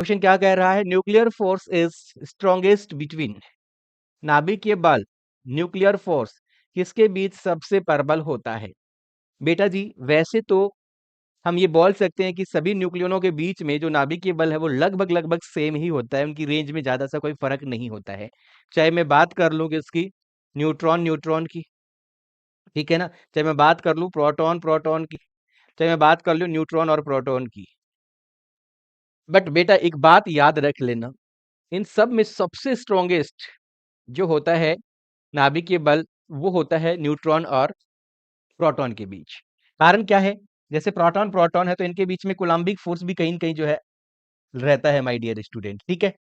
Question क्या कह रहा है? Nuclear force is strongest between, नाभिकीय बल, न्यूक्लियर फोर्स किसके बीच सबसे प्रबल होता है? बेटा जी, वैसे तो हम ये बोल सकते हैं कि सभी न्यूक्लियनों के बीच में जो नाभिकीय बल है वो लगभग लगभग सेम ही होता है, उनकी रेंज में ज्यादा सा कोई फर्क नहीं होता है। चाहे मैं बात कर लूं किसकी, न्यूट्रॉन न्यूट्रॉन की, ठीक है ना, चाहे मैं बात कर लूं प्रोटॉन प्रोटॉन की, चाहे मैं बात कर लूं न्यूट्रॉन और प्रोटॉन की। बट बेटा एक बात याद रख लेना, इन सब में सबसे स्ट्रॉन्गेस्ट जो होता है नाभिकीय बल, वो होता है न्यूट्रॉन और प्रोटॉन के बीच। कारण क्या है? जैसे प्रोटॉन प्रोटॉन है तो इनके बीच में कोलम्बिक फोर्स भी कहीं न कहीं जो है रहता है माय डियर स्टूडेंट, ठीक है?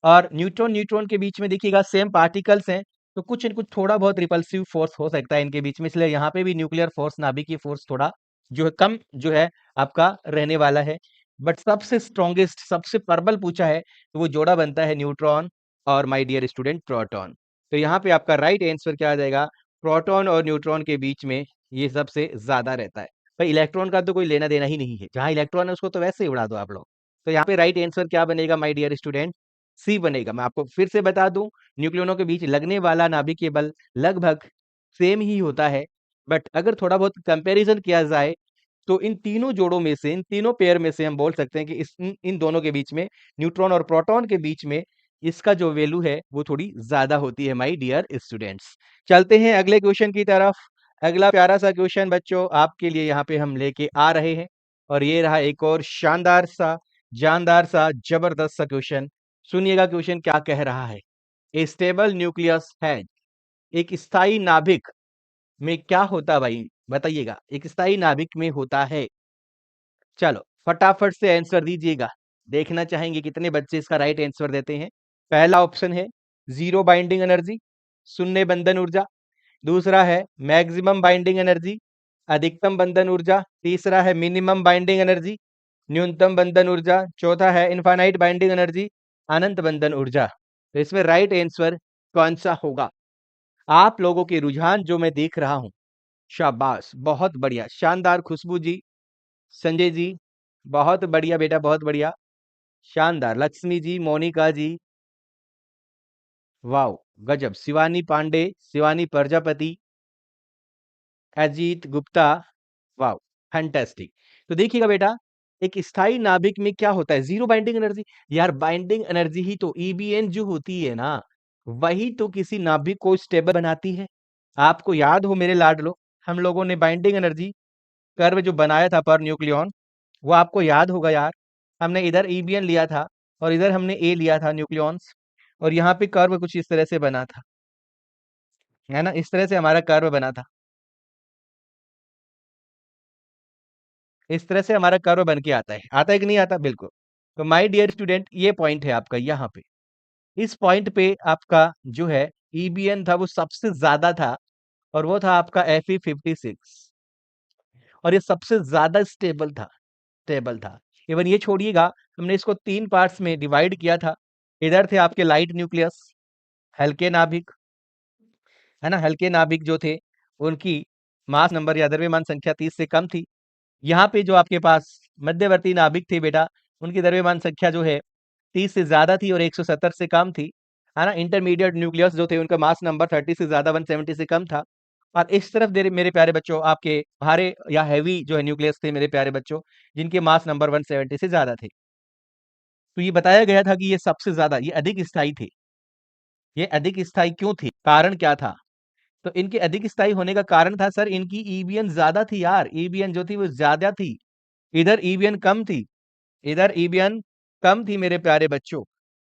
और न्यूट्रॉन न्यूट्रॉन के बीच में देखिएगा सेम पार्टिकल्स हैं, तो कुछ न कुछ थोड़ा बहुत रिपल्सिव फोर्स हो सकता है इनके बीच में, इसलिए यहाँ पे भी न्यूक्लियर फोर्स, नाभिकीय फोर्स थोड़ा जो है कम जो है आपका रहने वाला है। बट सबसे स्ट्रॉन्गेस्ट, सबसे प्रबल पूछा है तो वो जोड़ा बनता है न्यूट्रॉन और माय डियर स्टूडेंट प्रोटॉन। तो यहाँ पे आपका राइट आंसर क्या आ जाएगा? प्रोटॉन और न्यूट्रॉन के बीच में ये सबसे ज्यादा रहता है। भाई इलेक्ट्रॉन का तो कोई लेना देना ही नहीं है, जहाँ इलेक्ट्रॉन है उसको तो वैसे ही उड़ा दो आप लोग। तो यहाँ पे राइट आंसर क्या बनेगा माय डियर स्टूडेंट? सी बनेगा। मैं आपको फिर से बता दूं, न्यूक्लियनों के बीच लगने वाला नाभिकीय बल लगभग सेम ही होता है, बट अगर थोड़ा बहुत कंपैरिजन किया जाए तो इन तीनों जोड़ों में से, इन तीनों पेयर में से हम बोल सकते हैं कि इन दोनों के बीच में, न्यूट्रॉन और प्रोटॉन के बीच में इसका जो वैल्यू है वो थोड़ी ज्यादा होती है माय डियर स्टूडेंट्स। चलते हैं अगले क्वेश्चन की तरफ। अगला प्यारा सा क्वेश्चन बच्चों आपके लिए यहाँ पे हम लेके आ रहे हैं, और ये रहा एक और शानदार सा, जानदार सा, जबरदस्त सा क्वेश्चन। सुनिएगा क्वेश्चन क्या कह रहा है। ए स्टेबल न्यूक्लियस है, एक स्थायी नाभिक में क्या होता है भाई? बताइएगा, एक स्थायी नाभिक में होता है। चलो फटाफट से आंसर दीजिएगा, देखना चाहेंगे कितने बच्चे इसका राइट आंसर देते हैं। पहला ऑप्शन है जीरो बाइंडिंग एनर्जी, शून्य बंधन ऊर्जा। दूसरा है मैक्सिमम बाइंडिंग एनर्जी, अधिकतम बंधन ऊर्जा। तीसरा है मिनिमम बाइंडिंग एनर्जी, न्यूनतम बंधन ऊर्जा। चौथा है इनफाइनाइट बाइंडिंग एनर्जी, अनंत बंधन ऊर्जा। तो इसमें राइट आंसर कौन सा होगा? आप लोगों के रुझान जो मैं देख रहा हूं, शाबाश, बहुत बढ़िया, शानदार। खुशबू जी, संजय जी, बहुत बढ़िया बेटा, बहुत बढ़िया, शानदार। लक्ष्मी जी, मोनिका जी, वाओ, गजब। Shivani Pandey, Shivani Prajapati, Ajit Gupta, wow, fantastic. तो देखिएगा बेटा, एक स्थायी नाभिक में क्या होता है? Zero binding energy. यार बाइंडिंग एनर्जी ही तो, ईबीएन जो होती है ना, वही तो किसी नाभिक को स्टेबल बनाती है। आपको याद हो मेरे लाडलो, हम लोगों ने बाइंडिंग एनर्जी कर्व जो बनाया था पर न्यूक्लियॉन, वो आपको याद होगा यार। हमने इधर ईबीएन लिया था और इधर हमने ए लिया था न्यूक्लियॉन्स, और यहाँ पे कर्व कुछ इस तरह से बना था, है ना, इस तरह से हमारा कर्व बना था, इस तरह से हमारा कर्व बन के आता है कि नहीं आता? बिल्कुल। तो माय डियर स्टूडेंट, ये पॉइंट है आपका यहाँ पे, इस पॉइंट पे आपका जो है ईबीएन था वो सबसे ज्यादा था, और वो था आपका Fe56, और ये सबसे ज्यादा स्टेबल था, स्टेबल था। इवन ये छोड़िएगा, हमने इसको तीन पार्ट्स में डिवाइड किया था। इधर थे आपके लाइट न्यूक्लियस, हल्के नाभिक, है ना, हल्के नाभिक जो थे उनकी मास नंबर या द्रव्यमान संख्या 30 से कम थी। यहाँ पे जो आपके पास मध्यवर्ती नाभिक थे बेटा, उनकी द्रव्यमान संख्या जो है 30 से ज्यादा थी और 170 से कम थी, है ना। इंटरमीडिएट न्यूक्लियस जो थे उनका मास नंबर 30 से ज्यादा 170 से कम था। और इस तरफ मेरे प्यारे बच्चों आपके भारे या हैवी जो है न्यूक्लियस थे मेरे प्यारे बच्चों, जिनके मास नंबर 170 से ज्यादा थे। तो ये बताया गया था कि ये सबसे ज्यादा, ये अधिक स्थायी थे। ये अधिक स्थायी क्यों थे? कारण क्या था? तो इनके अधिक स्थायी होने का कारण था सर, इनकी ईबीएन ज्यादा थी यार, ईबीएन जो थी वो ज्यादा थी। इधर ईबीएन कम थी, इधर ईबीएन कम थी मेरे प्यारे बच्चों।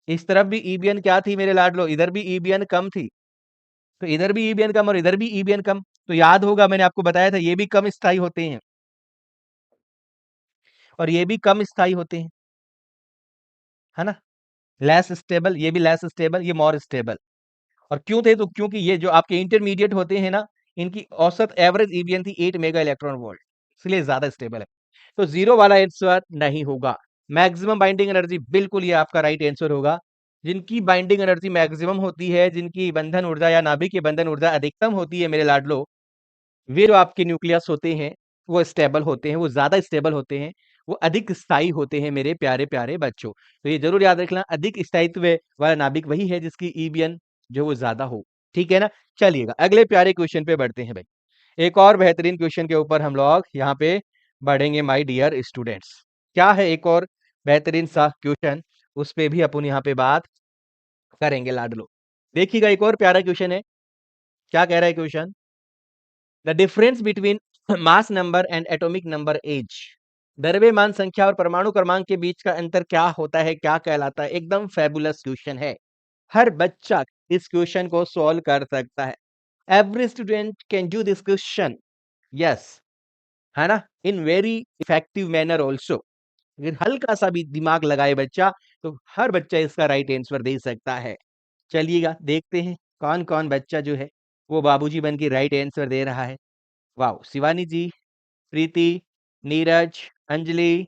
इस तरफ भी ईबीएन क्या थी मेरे लाडलो? इधर भी ईबीएन कम थी। तो इधर भी ईबीएन कम और इधर भी ईबीएन कम। तो याद होगा मैंने आपको बताया था ये भी कम स्थायी होते हैं और ये भी कम स्थायी होते हैं, है ना। लेस स्टेबल, ये भी लेस स्टेबल, ये मोर स्टेबल। और क्यों थे? तो क्योंकि ये जो आपके इंटरमीडिएट होते हैं ना, इनकी औसत एवरेज ईबीएन थी 8 मेगा इलेक्ट्रॉन वोल्ट, इसलिए ज्यादा स्टेबल है। तो जीरो वाला आंसर नहीं होगा। मैक्सिमम बाइंडिंग एनर्जी, बिल्कुल ये आपका राइट आंसर होगा। जिनकी बाइंडिंग एनर्जी मैक्सिमम होती है, जिनकी बंधन ऊर्जा या नाभिक की बंधन ऊर्जा अधिकतम होती है मेरे लाडलो, वे जो आपके न्यूक्लियस होते हैं वो स्टेबल होते हैं, वो ज्यादा स्टेबल होते हैं। वो अधिक स्थायी होते हैं मेरे प्यारे प्यारे बच्चों। तो ये जरूर याद रखना, अधिक स्थायित्व वाला नाभिक वही है जिसकी ईबीएन जो वो ज्यादा हो। ठीक है ना? चलिएगा अगले प्यारे क्वेश्चन पे बढ़ते हैं भाई। एक और बेहतरीन क्वेश्चन के ऊपर हम लोग यहाँ पे बढ़ेंगे माय डियर स्टूडेंट्स। क्या है एक और बेहतरीन सा क्वेश्चन, उस पे भी अपन यहाँ पे बात करेंगे लाडलो। देखिएगा एक और प्यारा क्वेश्चन है। क्या कह रहा है question? The difference between mass number and atomic number is. द्रव्यमान संख्या और परमाणु क्रमांक के बीच का अंतर क्या होता है, क्या कहलाता है? एकदम फैबुलस क्वेश्चन है। हर बच्चा इस क्वेश्चन को सॉल्व कर सकता है। Every student can do this question. Yes, है ना? In very effective manner also. अगर हल्का सा भी दिमाग लगाए बच्चा तो हर बच्चा इसका राइट आंसर दे सकता है। चलिएगा देखते हैं कौन कौन बच्चा जो है वो बाबूजी बन के राइट आंसर दे रहा है। वाह, Shivani ji, Preeti, Neeraj, Anjali,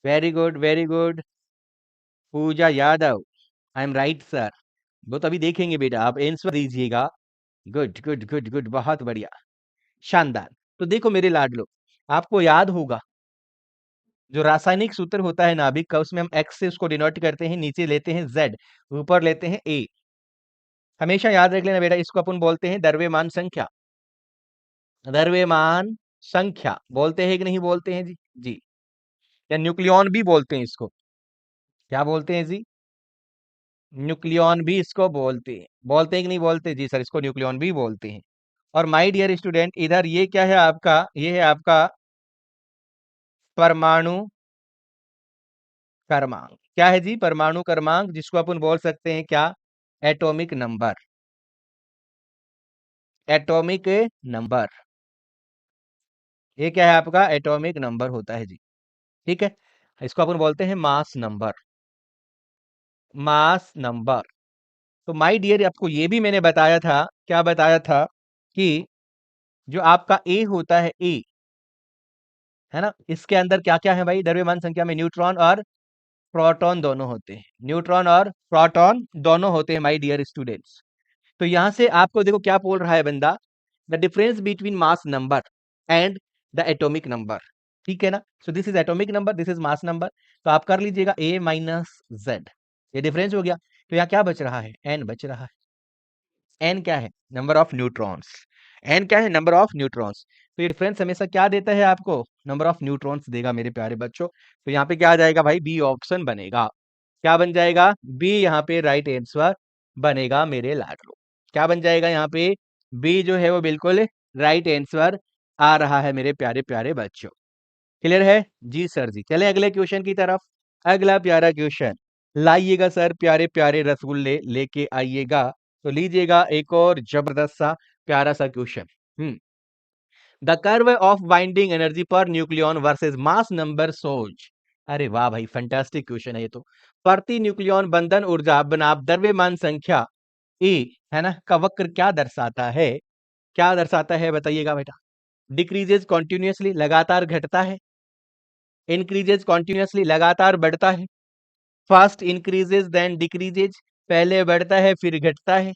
very good very good. Pooja Yadav, I am right sir. वो तो अभी देखेंगे बेटा, आप आंसर दीजिएगा। गुड गुड गुड गुड, बहुत बढ़िया, शानदार। तो देखो मेरे लाडलो, आपको याद होगा जो रासायनिक सूत्र होता है नाभिक का, उसमें हम एक्स से उसको डिनोट करते हैं, नीचे लेते हैं जेड, ऊपर लेते हैं ए। हमेशा याद रख लेना बेटा, इसको अपन बोलते हैं द्रव्यमान संख्या। द्रव्यमान संख्या बोलते हैं कि नहीं बोलते हैं जी? जी। या न्यूक्लियॉन भी बोलते हैं इसको। क्या बोलते हैं जी? न्यूक्लियॉन भी इसको बोलते हैं कि नहीं बोलते? जी सर, इसको न्यूक्लियॉन भी बोलते हैं। और माय डियर स्टूडेंट, इधर ये क्या है आपका? ये है आपका परमाणु क्रमांक। क्या है जी? परमाणु क्रमांक, जिसको अपन बोल सकते हैं क्या? Atomic number. एटॉमिक नंबर, ये क्या है आपका? एटॉमिक नंबर होता है जी। ठीक है, इसको अपन बोलते हैं मास नंबर। Mass number. तो माय डियर, आपको ये भी मैंने बताया था, क्या बताया था? कि जो आपका ए होता है, ए, है ना, इसके अंदर क्या क्या है भाई? द्रव्यमान संख्या में न्यूट्रॉन और प्रोटॉन दोनों होते हैं। न्यूट्रॉन और प्रोटॉन दोनों होते हैं माय डियर स्टूडेंट्स। तो यहां से आपको देखो क्या बोल रहा है बंदा, the difference between mass number and the atomic number. ठीक है ना? So this is atomic number, this is mass number. तो आप कर लीजिएगा ए माइनस जेड, ये डिफरेंस हो गया। तो यहाँ क्या बच रहा है? एन बच रहा है। एन क्या है? Number of neutrons. एन क्या है? Number of neutrons. तो ये डिफरेंस हमेशा क्या देता है आपको? नंबर ऑफ न्यूट्रॉन्स देगा मेरे प्यारे बच्चों। तो यहाँ पे क्या आ जाएगा भाई? बी ऑप्शन बनेगा। क्या बन जाएगा? बी यहाँ पे राइट आंसर बनेगा मेरे लाडलो। क्या बन जाएगा यहाँ पे? बी जो है वो बिल्कुल राइट आंसर आ रहा है मेरे प्यारे प्यारे बच्चों। क्लियर है? जी सर जी। चले अगले क्वेश्चन की तरफ। अगला प्यारा क्वेश्चन लाइएगा सर, प्यारे प्यारे रसगुल्ले लेके आइएगा। तो लीजिएगा एक और जबरदस्त सा प्यारा सा question. The curve of binding energy per nucleon versus mass number shows. अरे वाह भाई, फैंटास्टिक क्वेश्चन है ये तो। प्रति न्यूक्लियन बंधन ऊर्जा बनाम द्रव्यमान संख्या ए, है ना, का वक्र क्या दर्शाता है? क्या दर्शाता है बताइएगा बेटा? डिक्रीजेज कॉन्टिन्यूसली, लगातार घटता है। इंक्रीजेज कॉन्टिन्यूसली, लगातार बढ़ता है। फर्स्ट इंक्रीजेज देन डिक्रीजेज, पहले बढ़ता है फिर घटता है।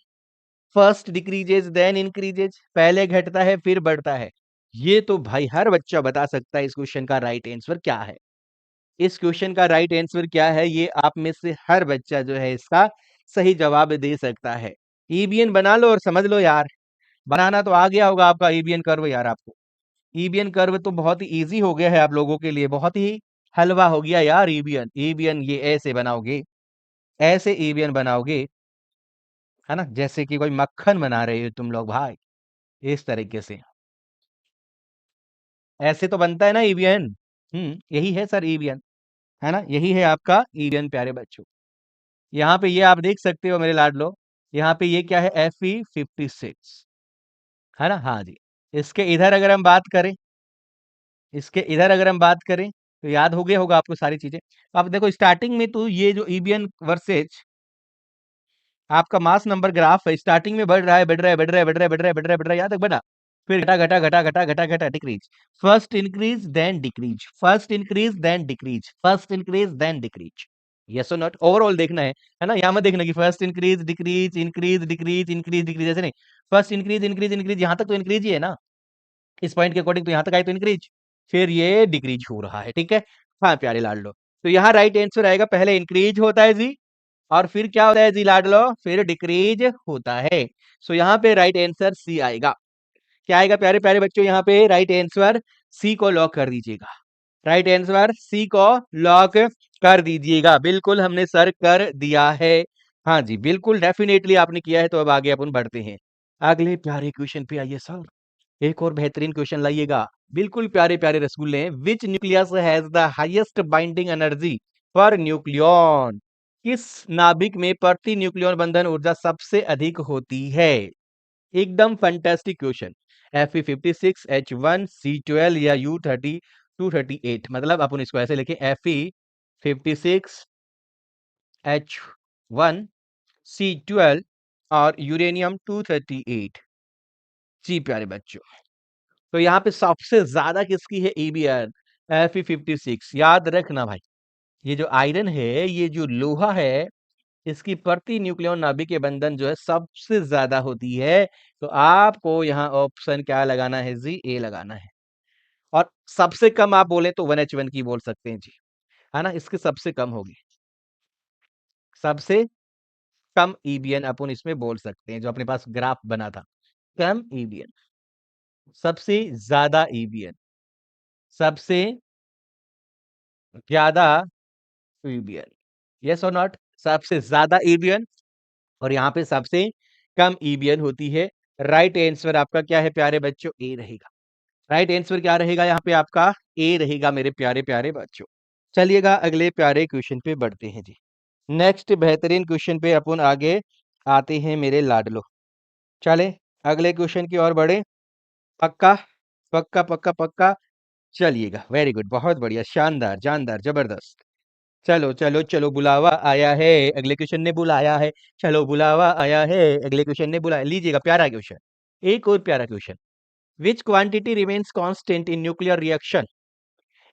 फर्स्ट डिक्रीजेज देन इंक्रीजेज, पहले घटता है फिर बढ़ता है। ये तो भाई हर बच्चा बता सकता है इस क्वेश्चन का राइट आंसर क्या है। इस क्वेश्चन का राइट आंसर क्या है, ये आप में से हर बच्चा जो है इसका सही जवाब दे सकता है। ईबीएन बना लो और समझ लो यार, बनाना तो आ गया होगा आपका ईबीएन कर्व यार। आपको ईबीएन कर्व तो बहुत ही इजी हो गया है आप लोगों के लिए, बहुत ही हलवा हो गया यार। ईबीएन ईबीएन ये ऐसे बनाओगे, ऐसे ईबीएन बनाओगे, है ना, जैसे कि कोई मक्खन बना रहे हो तुम लोग भाई, इस तरीके से। ऐसे तो बनता है ना ईबीएन। यही है सर ईबीएन, है ना, यही है आपका ईबीएन प्यारे बच्चों। यहाँ पे ये आप देख सकते हो मेरे लाडलो, यहाँ पे ये क्या है? Fe56, है ना? हाँ जी। इसके इधर अगर हम बात करें, इसके इधर अगर हम बात करें, तो याद हो गया होगा आपको सारी चीजें। तो आप देखो स्टार्टिंग में तो ये जो ईबीएन वर्सेज आपका मास नंबर ग्राफ है, स्टार्टिंग में बढ़ रहा है, बढ़ रहा है, बढ़ रहा है, बढ़ रहा है, बढ़ रहा है, बढ़ रहा है, बढ़ रहा है, यहाँ तक बढ़ा, फिर घटा घटा घटा घटा घटा घटा decrease. First increase then decrease, first increase then decrease, first increase then decrease. Yes और नॉट? ओवरऑल देखना है ना? यहाँ मत देखना कि first increase decrease increase decrease increase decrease, ऐसे नहीं। फर्स्ट इंक्रीज इंक्रीज इंक्रीज, यहाँ तक तो इंक्रीज ही है ना, इस पॉइंट के अकॉर्डिंग, तो यहाँ तक आए तो इंक्रीज। फिर ये डिक्रीज हो रहा है, ठीक है। हाँ प्यारे लाडलो, तो यहाँ राइट आंसर आएगा, पहले इंक्रीज होता है जी, और फिर क्या होता है जी लाडलो, फिर डिक्रीज होता है। सो यहाँ पे राइट आंसर सी आएगा। क्या आएगा प्यारे प्यारे बच्चों, यहाँ पे राइट आंसर सी को लॉक कर दीजिएगा। राइट आंसर सी को लॉक कर दीजिएगा। बिल्कुल हमने सर कर दिया है। हाँ जी बिल्कुल डेफिनेटली आपने किया है। तो अब आगे अपन बढ़ते हैं, अगले प्यारे क्वेश्चन पे आइए सर। एक और बेहतरीन क्वेश्चन लाइएगा, बिल्कुल प्यारे प्यारे रसगुल्ले हैं। Which nucleus has the highest binding energy per nucleon? किस नाभिक में प्रति न्यूक्लियन बंधन ऊर्जा सबसे अधिक होती है? एकदम fantastic question. Fe56, H1, C12 या U30 238, मतलब अपन इसको ऐसे लिखें, Fe56, H1, C12 और यूरेनियम 238। जी प्यारे बच्चों, तो यहाँ पे सबसे ज्यादा किसकी है? EBN, Fe56। याद रखना भाई, ये जो आयरन है, ये जो लोहा है, इसकी प्रति न्यूक्लियन नाभिक के बंधन जो है सबसे ज्यादा होती है। तो आपको यहाँ ऑप्शन क्या लगाना है जी? ए लगाना है। और सबसे कम आप बोले तो 1H1 की बोल सकते हैं जी, है ना, इसके सबसे कम होगी। सबसे कम ईबीएन अपन इसमें बोल सकते हैं, जो अपने पास ग्राफ बना था। कम ईबीएन, सबसे ज्यादा ईबीएन, सबसे ज्यादा ईबीएन, यस और नॉट? सबसे ज्यादा ईबीएन और यहाँ पे सबसे कम ईबीएन होती है। राइट आंसर आपका क्या है प्यारे बच्चों? ए रहेगा। राइट आंसर क्या रहेगा यहाँ पे आपका? ए रहेगा मेरे प्यारे प्यारे बच्चों। चलिएगा अगले प्यारे क्वेश्चन पे बढ़ते हैं जी। नेक्स्ट बेहतरीन क्वेश्चन पे अपन आगे आते हैं मेरे लाडलो। चले अगले क्वेश्चन की ओर बढ़े। पक्का पक्का पक्का पक्का। चलिएगा, वेरी गुड, बहुत बढ़िया, शानदार, जानदार, जबरदस्त। चलो चलो चलो, बुलावा आया है, अगले क्वेश्चन ने बुलाया है। चलो बुलावा आया है, अगले क्वेश्चन ने बुलाया। लीजिएगा प्यारा क्वेश्चन, एक और प्यारा question. Which quantity remains constant in nuclear reaction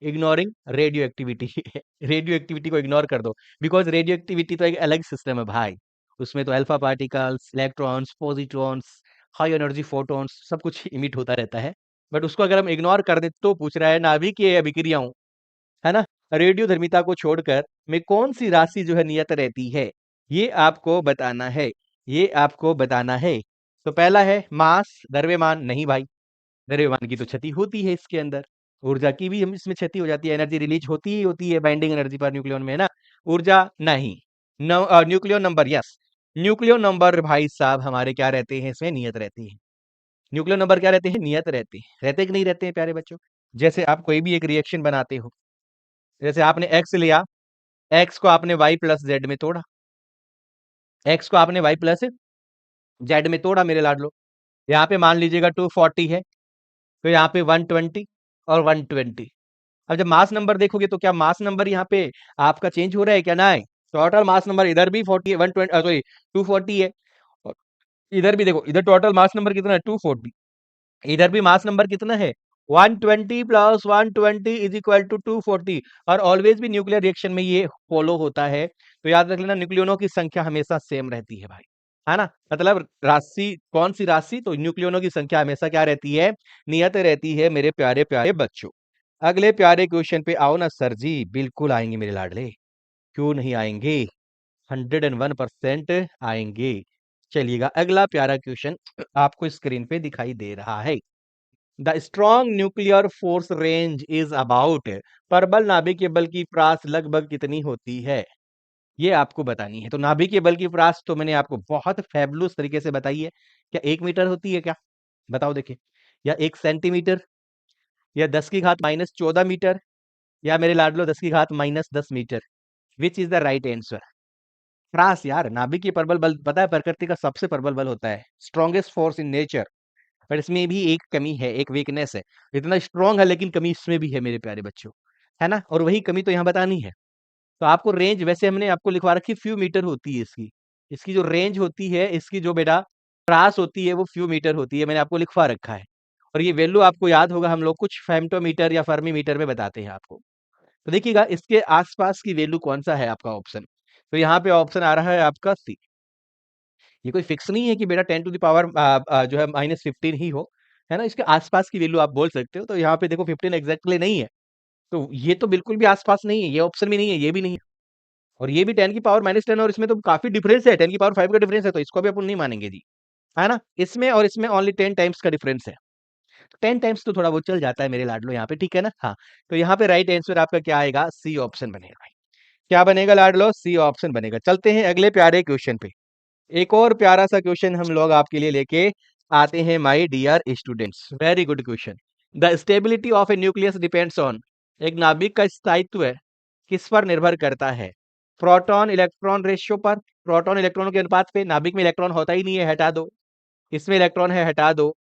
ignoring radio activity? Radio activity को इग्नोर कर दो, बिकॉज रेडियो एक्टिविटी तो एक अलग सिस्टम है भाई। उसमें तो alpha particles, electrons, positrons, high energy photons, सब कुछ इमिट होता रहता है। बट उसको अगर हम इग्नोर कर दे तो पूछ रहा है नाभिकीय अभिक्रियाओं, है ना, रेडियो धर्मिता को छोड़कर में कौन सी राशि जो है नियत रहती है? ये आपको बताना है, ये आपको बताना है। तो पहला है मास, द्रव्यमान। नहीं भाई, द्रव्यमान की तो क्षति होती है इसके अंदर, ऊर्जा की भी हम इसमें क्षति हो जाती है, एनर्जी रिलीज होती ही होती है बाइंडिंग एनर्जी पर न्यूक्लियन में, है ना। ऊर्जा नहीं। Nucleon number, yes, nucleon number भाई साहब हमारे क्या रहते हैं? इसमें नियत रहते हैं। न्यूक्लियन नंबर क्या रहते हैं? नियत रहते हैं। रहते कि नहीं रहते हैं प्यारे बच्चों? जैसे आप कोई भी एक रिएक्शन बनाते हो, जैसे आपने एक्स लिया, एक्स को आपने वाई प्लस जेड में तोड़ा, एक्स को आपने वाई प्लस जेड में तोड़ा मेरे लाडलो। यहाँ पे मान लीजिएगा 240 है, तो यहाँ पे 120 और 120। अब जब मास नंबर देखोगे तो क्या मास नंबर यहाँ पे आपका चेंज हो रहा है क्या? ना, टोटल मास नंबर इधर भी 40 है, 120 सॉरी 240 है, और इधर भी देखो, इधर टोटल मास नंबर कितना है? 240। इधर भी मास नंबर कितना है? 120 प्लस 120 इज इक्वल टू 240। और ऑलवेज भी न्यूक्लियर रिएक्शन में ये फॉलो होता है। तो याद रख लेना, न्यूक्लियनों की संख्या हमेशा सेम रहती है भाई, है ना। मतलब राशि, कौन सी राशि? तो न्यूक्लियनों की संख्या हमेशा क्या रहती है? नियत रहती है मेरे प्यारे प्यारे बच्चों। अगले प्यारे क्वेश्चन पे आओ ना सर जी। बिल्कुल आएंगे मेरे लाडले, क्यों नहीं आएंगे? 101% आएंगे। चलिएगा अगला प्यारा क्वेश्चन आपको स्क्रीन पे दिखाई दे रहा है। The strong nuclear force range is about, परबल नाभिकीय बल की प्रास लगभग कितनी होती है? ये आपको बतानी है। तो नाभिकीय बल की प्रास तो मैंने आपको बहुत फैबुलस तरीके से बताई है। क्या 1 मीटर होती है क्या? बताओ देखिए, या 1 सेंटीमीटर, या 10⁻⁻14 मीटर, या मेरे लाडलो 10⁻−10 meter? Which is the right answer? प्रास यार, नाभिकीय प्रबल बल पता है प्रकृति का सबसे प्रबल बल होता है, स्ट्रॉन्गेस्ट फोर्स इन नेचर। पर इसमें भी एक कमी है, एक वीकनेस है। इतना स्ट्रांग है लेकिन कमी इसमें भी है मेरे प्यारे बच्चों, है ना। और वही कमी तो यहाँ बतानी है। तो आपको रेंज वैसे हमने आपको लिखवा रखी, फ्यू मीटर होती है इसकी। इसकी जो रेंज होती है, इसकी जो बेटा प्रास होती है, वो फ्यू मीटर होती है, मैंने आपको लिखवा रखा है। और ये वैल्यू आपको याद होगा, हम लोग कुछ फेम्टोमीटर या फर्मी मीटर में बताते हैं आपको। तो देखिएगा इसके आसपास की वैल्यू कौन सा है आपका ऑप्शन। तो यहाँ पे ऑप्शन आ रहा है आपका सी। ये कोई फिक्स नहीं है कि बेटा 10 टू द पावर जो है -15 ही हो, है ना, इसके आसपास की वैल्यू आप बोल सकते हो। तो यहाँ पे देखो 15 एग्जैक्टली नहीं है, तो ये तो बिल्कुल भी आसपास नहीं है, ये ऑप्शन भी नहीं है, ये भी नहीं है, और ये भी 10 की पावर -10, और इसमें तो काफी डिफरेंस है, 10 की पावर 5 का डिफरेंस है, तो इसको भी अपन नहीं मानेंगे जी, है ना। इसमें और इसमें ओनली 10 टाइम्स का डिफरेंस है। 10 टाइम्स तो थोड़ा बहुत चल जाता है मेरे लाडलो यहाँ पे, ठीक है ना। हाँ, तो यहाँ पे राइट आंसर आपका क्या आएगा, सी ऑप्शन बनेगा। क्या बनेगा लाडलो, सी ऑप्शन बनेगा। चलते हैं अगले प्यारे क्वेश्चन पे। एक और प्यारा सा क्वेश्चन हम लोग आपके लिए लेके आते हैं my dear students. Very good question. The stability of a nucleus depends on, एक नाभिक का स्थायित्व किस पर निर्भर करता है? प्रोटॉन इलेक्ट्रॉन रेशियो पर, प्रोटॉन इलेक्ट्रॉन के अनुपात पे। नाभिक में इलेक्ट्रॉन होता ही नहीं है, हटा दो। इसमें इलेक्ट्रॉन है, हटा दो।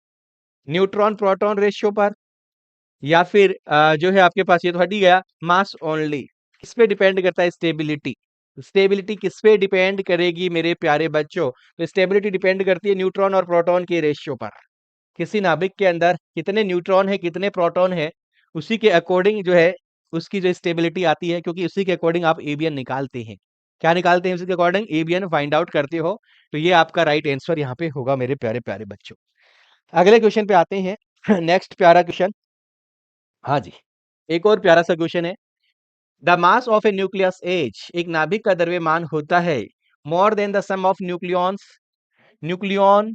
न्यूट्रॉन प्रोटॉन रेशियो पर, या फिर जो है आपके पास, ये तो हट ही गया, मास ओनली। किस पे डिपेंड करता है स्टेबिलिटी? स्टेबिलिटी किस पे डिपेंड करेगी मेरे प्यारे बच्चों? तो स्टेबिलिटी डिपेंड करती है न्यूट्रॉन और प्रोटॉन के रेशियो पर। किसी नाभिक के अंदर कितने न्यूट्रॉन है, कितने प्रोटॉन है, उसी के अकॉर्डिंग जो है उसकी जो स्टेबिलिटी आती है, क्योंकि उसी के अकॉर्डिंग आप एबीएन निकालते हैं। क्या निकालते हैं? उसी के अकॉर्डिंग एबीएन फाइंड आउट करते हो। तो ये आपका राइट आंसर यहाँ पे होगा मेरे प्यारे प्यारे बच्चों। अगले क्वेश्चन पे आते हैं। नेक्स्ट प्यारा क्वेश्चन, हाँ जी, एक और प्यारा सा क्वेश्चन है। The mass of a nucleus is, एक नाभिक का द्रव्यमान होता है more than the sum of nucleons, nucleon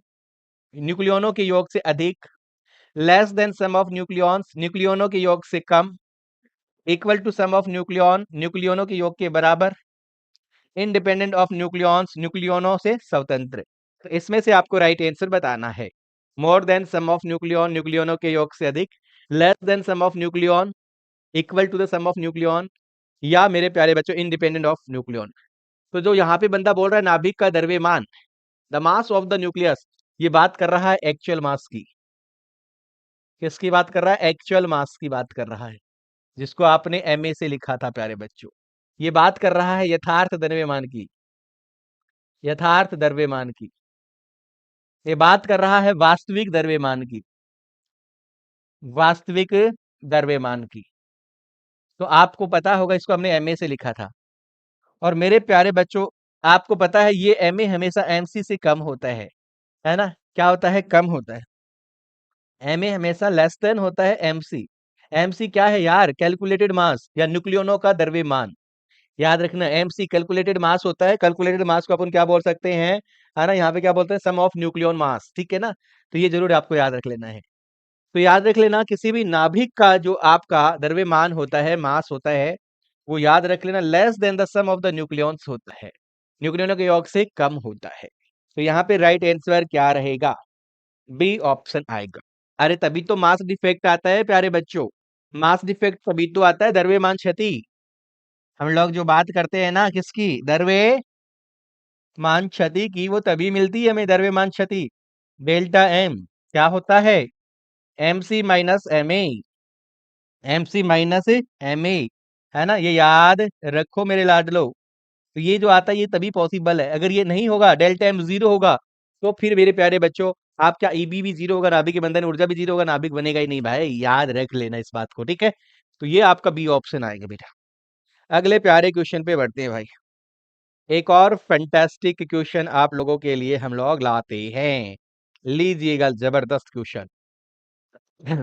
न्यूक्लियनों के योग से अधिक, less than sum of nucleons, न्यूक्लियनों के योग से कम, इक्वल टू सम ऑफ न्यूक्लियनों के योग के बराबर, इंडिपेंडेंट ऑफ न्यूक्लियॉन्स, न्यूक्लियनों से स्वतंत्र। तो इसमें से आपको राइट आंसर बताना है। मोर देन सम ऑफ न्यूक्लियनों के योग से अधिक, less than sum of nucleon, equal to the sum of nucleon, या मेरे प्यारे बच्चों इंडिपेंडेंट ऑफ न्यूक्लियन। तो जो यहाँ पे बंदा बोल रहा है नाभिक का द्रव्यमान, the mass of the nucleus, ये बात कर रहा है एक्चुअल मास की। किसकी बात कर रहा है? एक्चुअल मास की बात कर रहा है, जिसको आपने एमए से लिखा था प्यारे बच्चों। ये बात कर रहा है यथार्थ द्रव्यमान की, यथार्थ द्रव्यमान की। ये बात कर रहा है वास्तविक द्रव्यमान की, वास्तविक द्रव्यमान की। तो आपको पता होगा, इसको हमने एमए से लिखा था। और मेरे प्यारे बच्चों, आपको पता है ये एमए हमेशा एमसी से कम होता है ना। क्या होता है? कम होता है। एमए हमेशा लेस देन होता है एमसी। एमसी क्या है यार? कैलकुलेटेड मास या न्यूक्लियनों का द्रव्यमान। याद रखना, एमसी कैलकुलेटेड मास होता है। कैलकुलेटेड मास को अपन क्या बोल सकते हैं, है ना, यहाँ पे क्या बोलते हैं? सम ऑफ न्यूक्लियन मास, ठीक है ना। तो ये जरूर आपको याद रख लेना है। तो याद रख लेना, किसी भी नाभिक का जो आपका द्रव्यमान होता है, मास होता है, वो याद रख लेना less than the sum of the nucleons होता है, न्यूक्लियनों के योग से कम होता है। तो यहाँ पे राइट आंसर क्या रहेगा? बी ऑप्शन आएगा। अरे तभी तो मास डिफेक्ट आता है प्यारे बच्चों, मास डिफेक्ट तभी तो आता है, द्रव्यमान क्षति। हम लोग जो बात करते हैं ना, किसकी? द्रव्यमान क्षति की, वो तभी मिलती है हमें द्रव्यमान क्षति। डेल्टा एम क्या होता है? M c minus m a, m c minus m a, है ना। ये याद रखो मेरे लाडलो। तो ये जो आता है ये तभी पॉसिबल है। अगर ये नहीं होगा, डेल्टा एम जीरो होगा, तो फिर मेरे प्यारे बच्चों आपका ईबी भी जीरो होगा, नाभिक के बंधन ऊर्जा भी जीरो होगा, नाभिक बनेगा ही नहीं भाई। याद रख लेना इस बात को, ठीक है। तो ये आपका बी ऑप्शन आएगा बेटा। अगले प्यारे क्वेश्चन पे बढ़ते हैं भाई। एक और फैंटास्टिक क्वेश्चन आप लोगों के लिए हम लोग लाते हैं। लीजिएगा जबरदस्त question.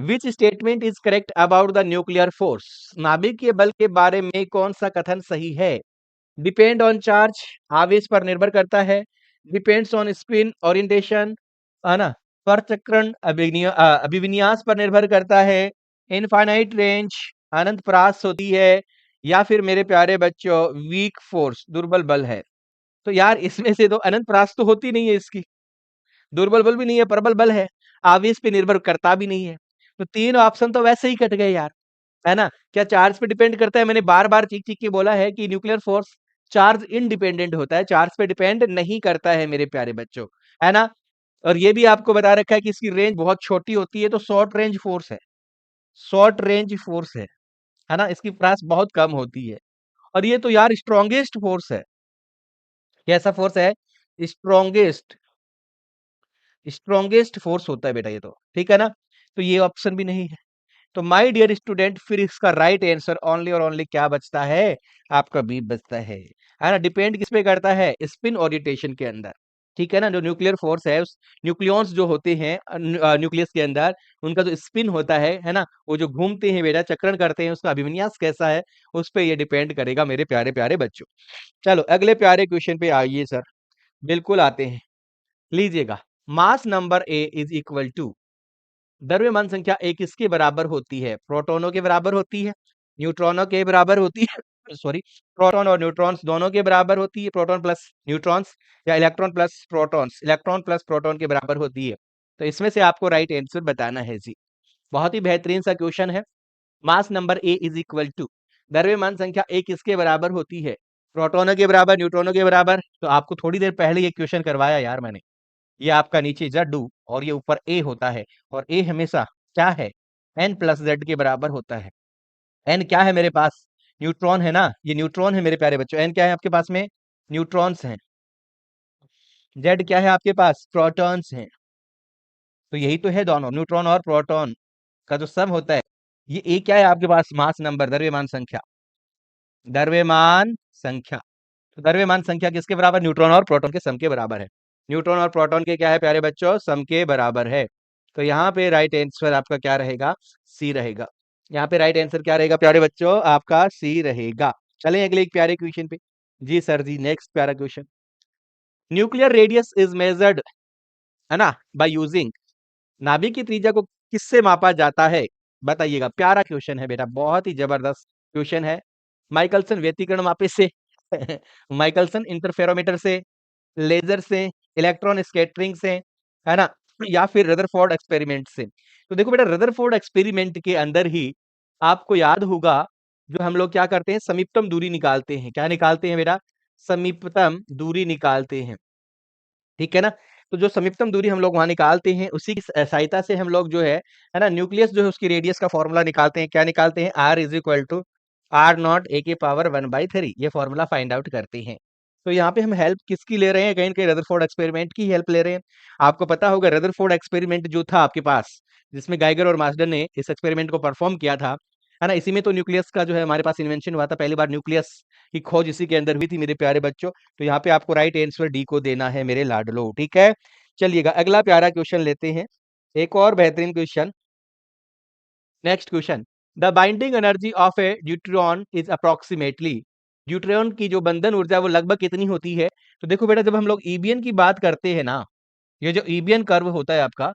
Which statement is correct about the nuclear force, नाभिकीय बल के बारे में कौन सा कथन सही है? डिपेंड ऑन चार्ज, आवेश पर निर्भर करता है। डिपेंड्स ऑन स्पिन ओरिएंटेशन, है ना। परचक्रण अभिविन्यास पर निर्भर करता है। इनफाइनाइट रेंज, अनंत प्रास होती है। या फिर मेरे प्यारे बच्चों वीक फोर्स, दुर्बल बल है। तो यार इसमें से तो अनंत प्रास तो होती नहीं है इसकी, दुर्बल बल भी नहीं है, प्रबल बल है, आवेश पे निर्भर करता भी नहीं है। तो तीन ऑप्शन तो वैसे ही कट गए यार, है ना। क्या चार्ज पे डिपेंड करता है? मैंने बार बार चीख चीख के बोला है कि न्यूक्लियर फोर्स चार्ज इंडिपेंडेंट होता है, चार्ज पे डिपेंड नहीं करता है मेरे प्यारे बच्चों, है ना। और ये भी आपको बता रखा है कि इसकी रेंज बहुत छोटी होती है, तो शॉर्ट रेंज फोर्स है, शॉर्ट रेंज फोर्स है ना। इसकी प्रास बहुत कम होती है। और ये तो यार स्ट्रॉन्गेस्ट फोर्स है। कैसा फोर्स है? स्ट्रॉन्गेस्ट, स्ट्रॉन्गेस्ट फोर्स होता है बेटा ये तो, ठीक है ना। तो ये ऑप्शन भी नहीं है। तो माय डियर स्टूडेंट, फिर इसका राइट आंसर ओनली और ओनली क्या बचता है? आपका बी बचता है ना। डिपेंड किस पे करता है? स्पिन ओरिएंटेशन के अंदर। ठीक है ना, जो न्यूक्लियर फोर्स है उस न्यूक्लियॉन्स जो होते हैं न्यूक्लियस के अंदर, उनका जो स्पिन होता है ना, वो जो घूमते हैं बेटा, चक्रण करते हैं, उसका अभिविन्यास कैसा है, उस पे ये डिपेंड करेगा मेरे प्यारे प्यारे बच्चों। चलो अगले प्यारे क्वेश्चन पे आइए सर। बिल्कुल आते हैं, लीजिएगा। Mass number A is equal to, द्रव्यमान संख्या ए किसके बराबर होती है? प्रोटॉनों के बराबर होती है, न्यूट्रॉनों के बराबर होती है सॉरी, प्रोटॉन और न्यूट्रॉन्स दोनों के बराबर होती है, प्रोटॉन प्लस न्यूट्रॉन्स, या electron plus protons, electron plus proton के बराबर होती है। तो इसमें से आपको राइट आंसर बताना है जी। बहुत ही बेहतरीन सा क्वेश्चन है। Mass number A is equal to, द्रव्यमान संख्या ए किसके बराबर होती है? प्रोटॉनों के बराबर, न्यूट्रॉनों के बराबर। तो आपको थोड़ी देर पहले ये क्वेश्चन करवाया यार मैंने। ये आपका नीचे Z और ये ऊपर A होता है, और A हमेशा क्या है? N प्लस Z के बराबर होता है। N क्या है मेरे पास? न्यूट्रॉन है ना, ये न्यूट्रॉन है मेरे प्यारे बच्चों। N क्या है आपके पास में? न्यूट्रॉन्स हैं। Z क्या है आपके पास? प्रोटॉन्स हैं। तो यही तो है, दोनों न्यूट्रॉन और प्रोटॉन का जो सम होता है। ये A क्या है आपके पास? मास नंबर, द्रव्यमान संख्या, द्रव्यमान संख्या। तो द्रव्यमान संख्या किसके बराबर? न्यूट्रॉन और प्रोटॉन के सम के बराबर है। न्यूट्रॉन और प्रोटॉन के क्या है प्यारे बच्चों? सम के बराबर है। तो यहाँ पे राइट आंसर आपका क्या रहेगा? सी रहेगा। यहाँ पे राइट आंसर क्या रहेगा प्यारे बच्चों? आपका सी रहेगा। चलें अगले एक प्यारे क्वेश्चन पे। जी सर जी, नेक्स्ट प्यारा question. Nuclear radius is measured, है ना, बाय यूजिंग, नाभिक की त्रिज्या को किससे मापा जाता है? बताइएगा। प्यारा क्वेश्चन है बेटा, बहुत ही जबरदस्त क्वेश्चन है। माइकलसन व्यतिकरण मापे से माइकलसन इंटरफेरोमीटर से, लेजर से, इलेक्ट्रॉन स्कैटरिंग से, है ना, या फिर रदरफोर्ड एक्सपेरिमेंट से। तो देखो बेटा, रदरफोर्ड एक्सपेरिमेंट के अंदर ही आपको याद होगा, जो हम लोग क्या करते हैं, समीपतम दूरी निकालते हैं। क्या निकालते हैं बेटा? समीपतम दूरी निकालते हैं। ठीक है ना। तो जो समीपतम दूरी हम लोग वहां निकालते हैं, उसी की सहायता से हम लोग जो है ना, न्यूक्लियस जो है उसकी रेडियस का फॉर्मूला निकालते हैं। क्या निकालते हैं? R is equal to r naught a के पावर 1/3, ये फॉर्मूला फाइंड आउट करते हैं। तो यहाँ पे हम हेल्प किसकी ले रहे हैं? कहीं ना कहीं रदरफोर्ड एक्सपेरिमेंट की हेल्प ले रहे हैं। आपको पता होगा रदरफोर्ड एक्सपेरिमेंट जो था आपके पास, जिसमें गाइगर और मास्टर ने इस एक्सपेरिमेंट को परफॉर्म किया था, है ना, इसी में तो न्यूक्लियस का जो है हमारे पास इन्वेंशन हुआ था। पहली बार न्यूक्लियस की खोज इसी के अंदर हुई थी मेरे प्यारे बच्चों। तो यहाँ पे आपको राइट आंसर डी को देना है मेरे लाडलो। ठीक है, चलिएगा अगला प्यारा क्वेश्चन लेते हैं, एक और बेहतरीन question. Next question. The binding energy of A deuteron is approximately, deuteron की जो बंधन ऊर्जा वो लगभग कितनी होती है? तो देखो बेटा, जब हम लोग ईबीएन की बात करते हैं ना, ये जो ईबीएन कर्व होता है आपका,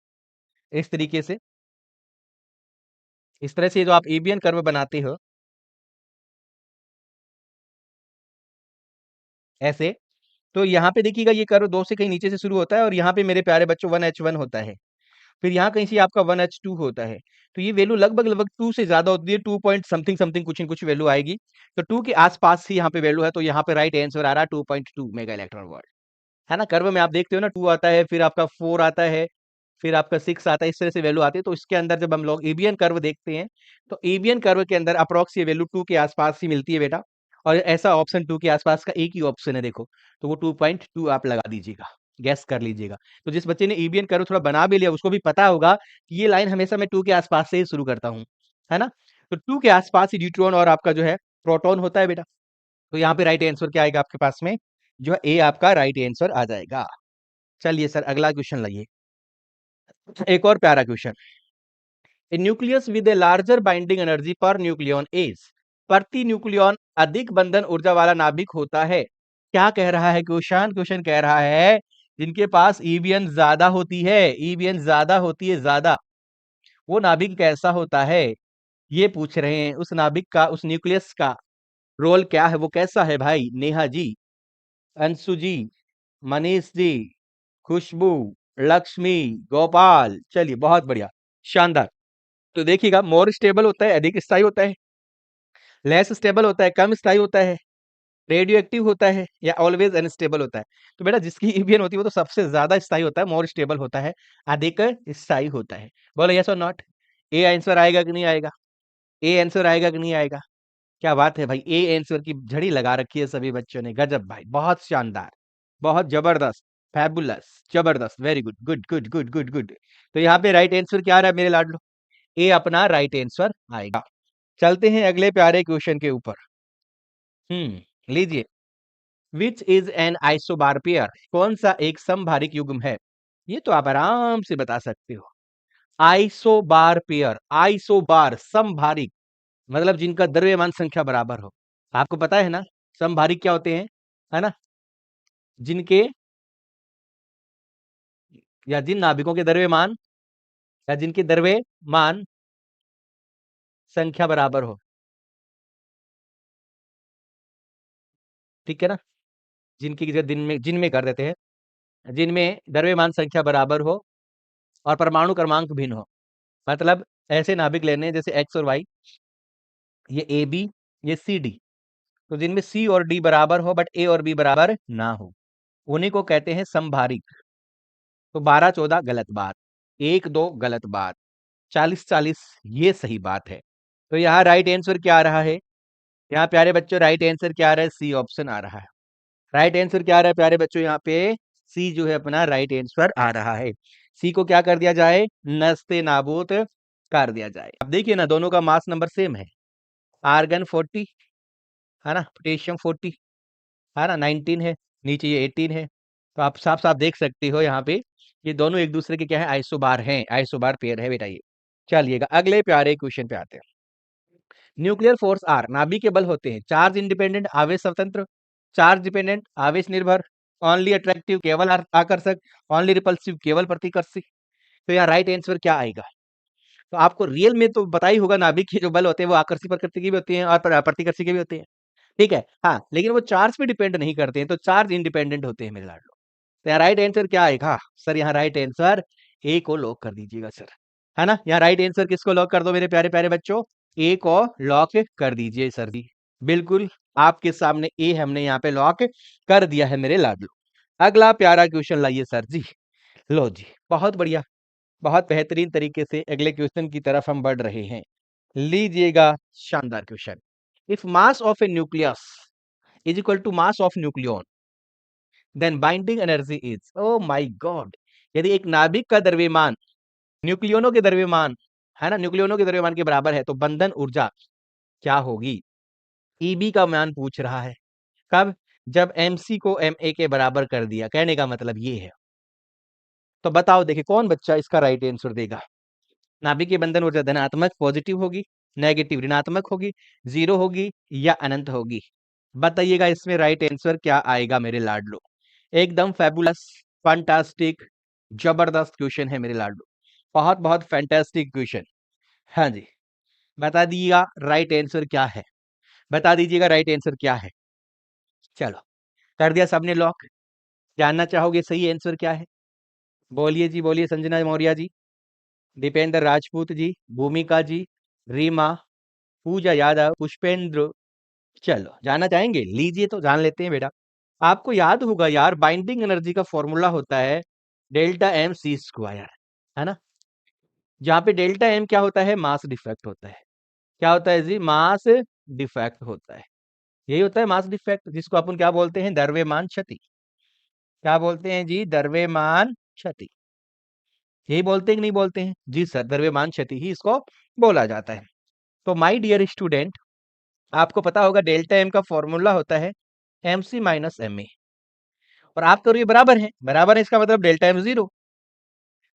इस तरीके से, इस तरह से जो आप ईबीएन कर्व बनाते हो ऐसे, तो यहाँ पे देखिएगा ये कर्व 2 से कहीं नीचे से शुरू होता है, और यहाँ पे मेरे प्यारे बच्चों 1h1 होता है। फिर यहाँ कहीं से आपका 1h2 होता है। तो ये वैल्यू लगभग लगभग 2 से ज्यादा होती है, 2 पॉइंट समथिंग समथिंग कुछ न कुछ वैल्यू आएगी। तो 2 के आसपास ही यहाँ पे वैल्यू है, तो यहाँ पे राइट आंसर आ रहा है 2.2 मेगा इलेक्ट्रॉन वोल्ट। है ना, कर्व में आप देखते हो ना, 2 आता है, फिर आपका 4 आता है, फिर आपका 6 आता है, इस तरह से वैल्यू आती है। तो इसके अंदर जब हम लोग एबियन कर्व देखते हैं, तो एबियन कर्व के अंदर अप्रोक्स ये वैल्यू 2 के आसपास ही मिलती है बेटा। और ऐसा ऑप्शन 2 के आसपास का एक ही ऑप्शन है देखो, तो वो 2.2 आप लगा दीजिएगा, गैस कर लीजिएगा। तो जिस बच्चे ने एबियन कर्व थोड़ा बना भी लिया, उसको भी पता होगा कि ये लाइन हमेशा मैं 2 के आसपास से ही शुरू करता हूँ, है ना। तो 2 के आसपास ही न्यूट्रॉन और आपका जो है प्रोटॉन होता है बेटा। तो यहाँ पे राइट आंसर क्या आएगा आपके पास में? जो है ए आपका राइट आंसर आ जाएगा। चलिए सर अगला क्वेश्चन लाइए, एक और प्यारा question. A nucleus with a larger binding energy per nucleon is, प्रति न्यूक्लियन अधिक बंधन ऊर्जा वाला नाभिक होता है। क्या कह रहा है क्वेश्चन? क्वेश्चन कह रहा है जिनके पास ईबीएन ज्यादा होती है, ईबीएन ज्यादा होती है, ज्यादा, वो नाभिक कैसा होता है, ये पूछ रहे हैं। उस नाभिक का, उस न्यूक्लियस का रोल क्या है, वो कैसा है भाई? नेहा जी, अंशु जी, मनीष जी, खुशबू, लक्ष्मी, गोपाल, चलिए बहुत बढ़िया, शानदार। तो देखिएगा, मोर स्टेबल होता है, अधिक स्थायी होता है, लेस स्टेबल होता है, कम स्थायी होता है, रेडियो एक्टिव होता है, या ऑलवेज अनस्टेबल होता है? तो बेटा जिसकी ईवीएन होती है वो तो सबसे ज्यादा स्थायी होता है, मोर स्टेबल होता है, अधिक स्थायी होता है। बोलो यस और नॉट? ए आंसर आएगा कि नहीं आएगा? ए आंसर आएगा कि नहीं आएगा? क्या बात है भाई, ए आंसर की झड़ी लगा रखी है सभी बच्चों ने। गजब भाई, बहुत शानदार, बहुत जबरदस्त, फैबुलस, जबरदस्त, very good, good good good good good. तो यहाँ पे राइट आंसर क्या आ रहा है मेरे लाडलो? ए अपना राइट आंसर आएगा। चलते हैं अगले प्यारे क्वेश्चन के ऊपर। लीजिए। Which is an isobar pair, कौन सा एक समभारिक युग्म है? ये तो आप आराम से बता सकते हो। आइसोबार पेयर, आइसोबार समभारिक मतलब जिनका द्रव्यमान संख्या बराबर हो। आपको पता है ना समभारिक क्या होते हैं, है ना? जिनके या जिन नाभिकों के द्रव्यमान या जिनके द्रव्यमान संख्या बराबर हो, ठीक है ना? जिनकी जगह दिन में जिनमें कर देते हैं, जिनमें द्रव्यमान संख्या बराबर हो और परमाणु क्रमांक भिन्न हो। मतलब ऐसे नाभिक लेने हैं जैसे एक्स और वाई, ये ए बी, ये सी डी, तो जिनमें सी और डी बराबर हो बट ए और बी बराबर ना हो, उन्हीं को कहते हैं समभारिक। तो 12-14 गलत बात, 1-2 गलत बात, 40-40 ये सही बात है। तो यहाँ राइट आंसर क्या आ रहा है? यहाँ प्यारे बच्चों राइट आंसर क्या आ रहा है? सी ऑप्शन आ रहा है। राइट आंसर क्या आ रहा है प्यारे बच्चों? यहाँ पे सी जो है अपना राइट आंसर आ रहा है। सी को क्या कर दिया जाए? नस्ते नाबूद कर दिया जाए। अब देखिए ना दोनों का मास नंबर सेम है। आर्गन 40 है ना, पोटेशियम 40 है ना, 19 है, नीचे ये 18 है। तो आप साफ साफ देख सकते हो यहाँ पे ये दोनों एक दूसरे के क्या है? आइसोबार हैं, आइसोबार पेयर है बेटा ये। चलिएगा अगले प्यारे क्वेश्चन पे आते हैं। न्यूक्लियर फोर्स आर नाभिक के बल होते हैं चार्ज इंडिपेंडेंट आवेश स्वतंत्र, चार्ज डिपेंडेंट आवेश निर्भर, ओनली अट्रैक्टिव केवल आकर्षक, ओनली रिपल्सिव केवल प्रतिकर्षी। तो यहाँ राइट आंसर क्या आएगा? तो आपको रियल में तो पता ही होगा नाभिक के जो बल होते हैं वो आकर्षी प्रकृति के भी होते हैं और प्रतिकर्षी के भी होते हैं, ठीक है। हाँ लेकिन वो चार्ज पे डिपेंड नहीं करते हैं, तो चार्ज इंडिपेंडेंट होते हैं मेरे लाडलो। तो यहाँ राइट आंसर क्या आएगा सर? यहाँ राइट आंसर ए को लॉक कर दीजिएगा सर, है ना? यहाँ राइट आंसर किसको लॉक कर दो मेरे प्यारे प्यारे बच्चों? ए को लॉक कर दीजिए सर जी। बिल्कुल आपके सामने ए हमने यहाँ पे लॉक कर दिया है मेरे लाडलो। अगला प्यारा क्वेश्चन लाइए सर जी। लो जी बहुत बढ़िया, बहुत बेहतरीन तरीके से अगले क्वेश्चन की तरफ हम बढ़ रहे हैं। लीजिएगा शानदार question. If mass of a nucleus is equal to mass of nucleon then binding energy is, oh my god, यदि एक नाभिक का द्रव्यमान न्यूक्लियनों के द्रव्यमान है ना, न्यूक्लियनों के द्रव्यमान के बराबर है तो बंधन ऊर्जा क्या होगी? ईबी का मान पूछ रहा है। कब? जब एमसी को एमए के बराबर कर दिया, कहने का मतलब ये है। तो बताओ देखिए कौन बच्चा इसका राइट आंसर देगा? नाभिक की बंधन ऊर्जा धनात्मक पॉजिटिव होगी, नेगेटिव ऋणात्मक होगी, जीरो होगी या अनंत होगी? बताइएगा इसमें राइट आंसर क्या आएगा मेरे लाडलो? एकदम फैबुलस, फैंटास्टिक, जबरदस्त क्वेश्चन है मेरे लाडलो, बहुत बहुत फैंटास्टिक क्वेश्चन। हाँ जी, बता दीजिएगा राइट आंसर क्या है? बता दीजिएगा राइट आंसर क्या है? चलो कर दिया सबने लॉक। जानना चाहोगे सही आंसर क्या है? बोलिए जी बोलिए, संजना मौर्य जी, दीपेंद्र राजपूत जी, भूमिका जी, रीमा, पूजा यादव, पुष्पेंद्र। चलो जानना चाहेंगे? लीजिए तो जान लेते हैं बेटा। आपको याद होगा यार बाइंडिंग एनर्जी का फॉर्मूला होता है डेल्टा एम सी स्क्वायर, है ना? जहाँ पे डेल्टा एम क्या होता है? मास डिफेक्ट होता है। क्या होता है जी? मास डिफेक्ट होता है। यही होता है मास डिफेक्ट, जिसको अपन क्या बोलते हैं? द्रव्यमान क्षति। क्या बोलते हैं जी? द्रव्यमान क्षति। यही बोलते हैं कि नहीं बोलते हैं? जी सर, द्रव्यमान क्षति ही इसको बोला जाता है। तो माय डियर स्टूडेंट, आपको पता होगा डेल्टा एम का फॉर्मूला होता है m c minus m a, और आपका और ये बराबर है, बराबर है इसका मतलब डेल्टा एम जीरो।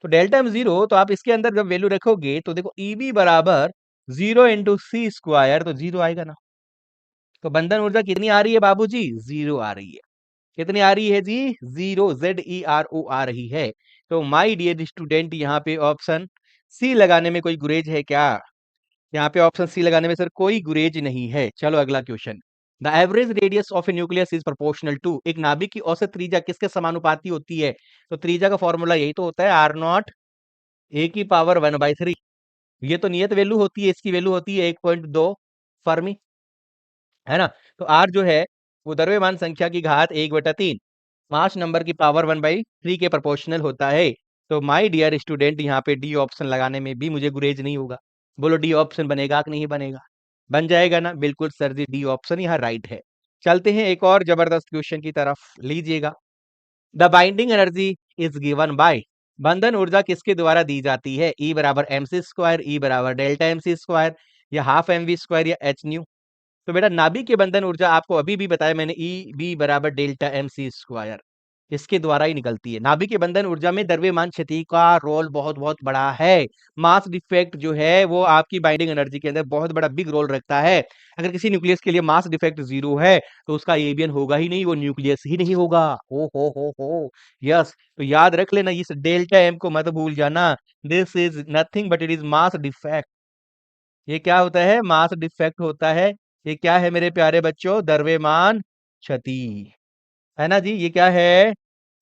तो डेल्टा एम जीरो, तो आप इसके अंदर जब वैल्यू रखोगे तो देखो ईबी बराबर जीरो इंटू सी स्क्वायर, तो जीरो आएगा ना। तो बंधन ऊर्जा कितनी आ रही है बाबूजी? जीरो आ रही है। कितनी आ रही है जी? जीरो, ZERO आ रही है। तो माय डियर स्टूडेंट यहाँ पे ऑप्शन सी लगाने में कोई गुरेज है क्या? यहाँ पे ऑप्शन सी लगाने में सर कोई गुरेज नहीं है। चलो अगला question. The average radius of a nucleus is proportional to, एक नाभिक की औसत त्रिज्या किसके समानुपाती होती है? तो त्रिज्या का फॉर्मूला यही तो होता है आर नॉट ए की पावर 1/3। ये तो नियत वैल्यू होती है, इसकी वैल्यू होती है 1.2 फर्मी, है ना? तो आर जो है वो द्रव्यमान संख्या की घात 1/3 मास नंबर की पावर 1/3 के प्रोपोर्शनल होता है। तो माय डियर स्टूडेंट यहाँ पे डी ऑप्शन लगाने में भी मुझे गुरेज नहीं होगा। बोलो डी ऑप्शन बनेगा कि नहीं बनेगा? बन जाएगा ना? बिल्कुल सर जी, डी ऑप्शन यहाँ राइट है। चलते हैं एक और जबरदस्त क्वेश्चन की तरफ, लीजिएगा। The binding energy is given by, बंधन ऊर्जा किसके द्वारा दी जाती है? ई बराबर एम सी स्क्वायर, ई बराबर डेल्टा एम सी स्क्वायर, या हाफ एम वी स्क्वायर, या एच न्यू। तो बेटा नाभिक के बंधन ऊर्जा आपको अभी भी बताया मैंने, ई बी बराबर डेल्टा एम सी स्क्वायर, इसके द्वारा ही निकलती है। नाभिक के बंधन ऊर्जा में द्रव्यमान क्षति का रोल बहुत बहुत बड़ा है। मास डिफेक्ट जो है वो आपकी बाइंडिंग एनर्जी के अंदर बहुत बड़ा बिग रोल रखता है। अगर किसी न्यूक्लियस के लिए मास डिफेक्ट 0 है तो उसका एबियन होगा ही नहीं, वो न्यूक्लियस ही नहीं होगा। हो यस, तो याद रख लेना, इस डेल्टा एम को मत भूल जाना। This is nothing but it is mass defect. ये क्या होता है? मास डिफेक्ट होता है। ये क्या है मेरे प्यारे बच्चों? द्रव्यमान क्षति, है ना जी? ये क्या है?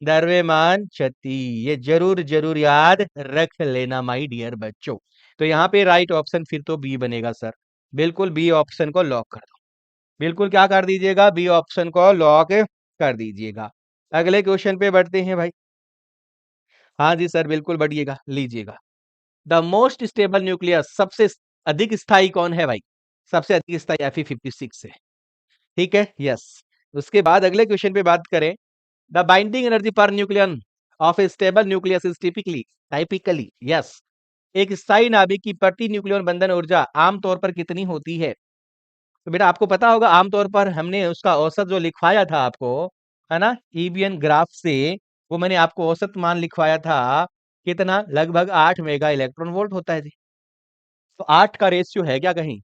द्रव्यमान क्षति। ये जरूर जरूर याद रख लेना माय डियर बच्चों। तो यहाँ पे राइट ऑप्शन फिर तो बी बनेगा सर। बिल्कुल बी ऑप्शन को लॉक कर दो। बिल्कुल क्या कर दीजिएगा? बी ऑप्शन को लॉक कर दीजिएगा। अगले क्वेश्चन पे बढ़ते हैं भाई। हाँ जी सर, बिल्कुल बढ़िएगा, लीजिएगा। द मोस्ट स्टेबल न्यूक्लियस, सबसे अधिक स्थायी कौन है भाई? सबसे अधिक स्थायी Fe56 है। ठीक है, यस। उसके बाद अगले क्वेश्चन पे बात करें। The binding energy per nucleon of A stable nucleus is typically yes, एक स्थायी नाभिक की प्रति न्यूक्लियन बंधन ऊर्जा आमतौर पर कितनी होती है? तो बेटा आपको पता होगा, आमतौर पर हमने उसका औसत जो लिखवाया था आपको, है ना, ईबीएन ग्राफ से, वो मैंने आपको औसत मान लिखवाया था कितना? लगभग 8 मेगा इलेक्ट्रॉन वोल्ट होता है जी। तो 8 का रेशियो है क्या कहीं?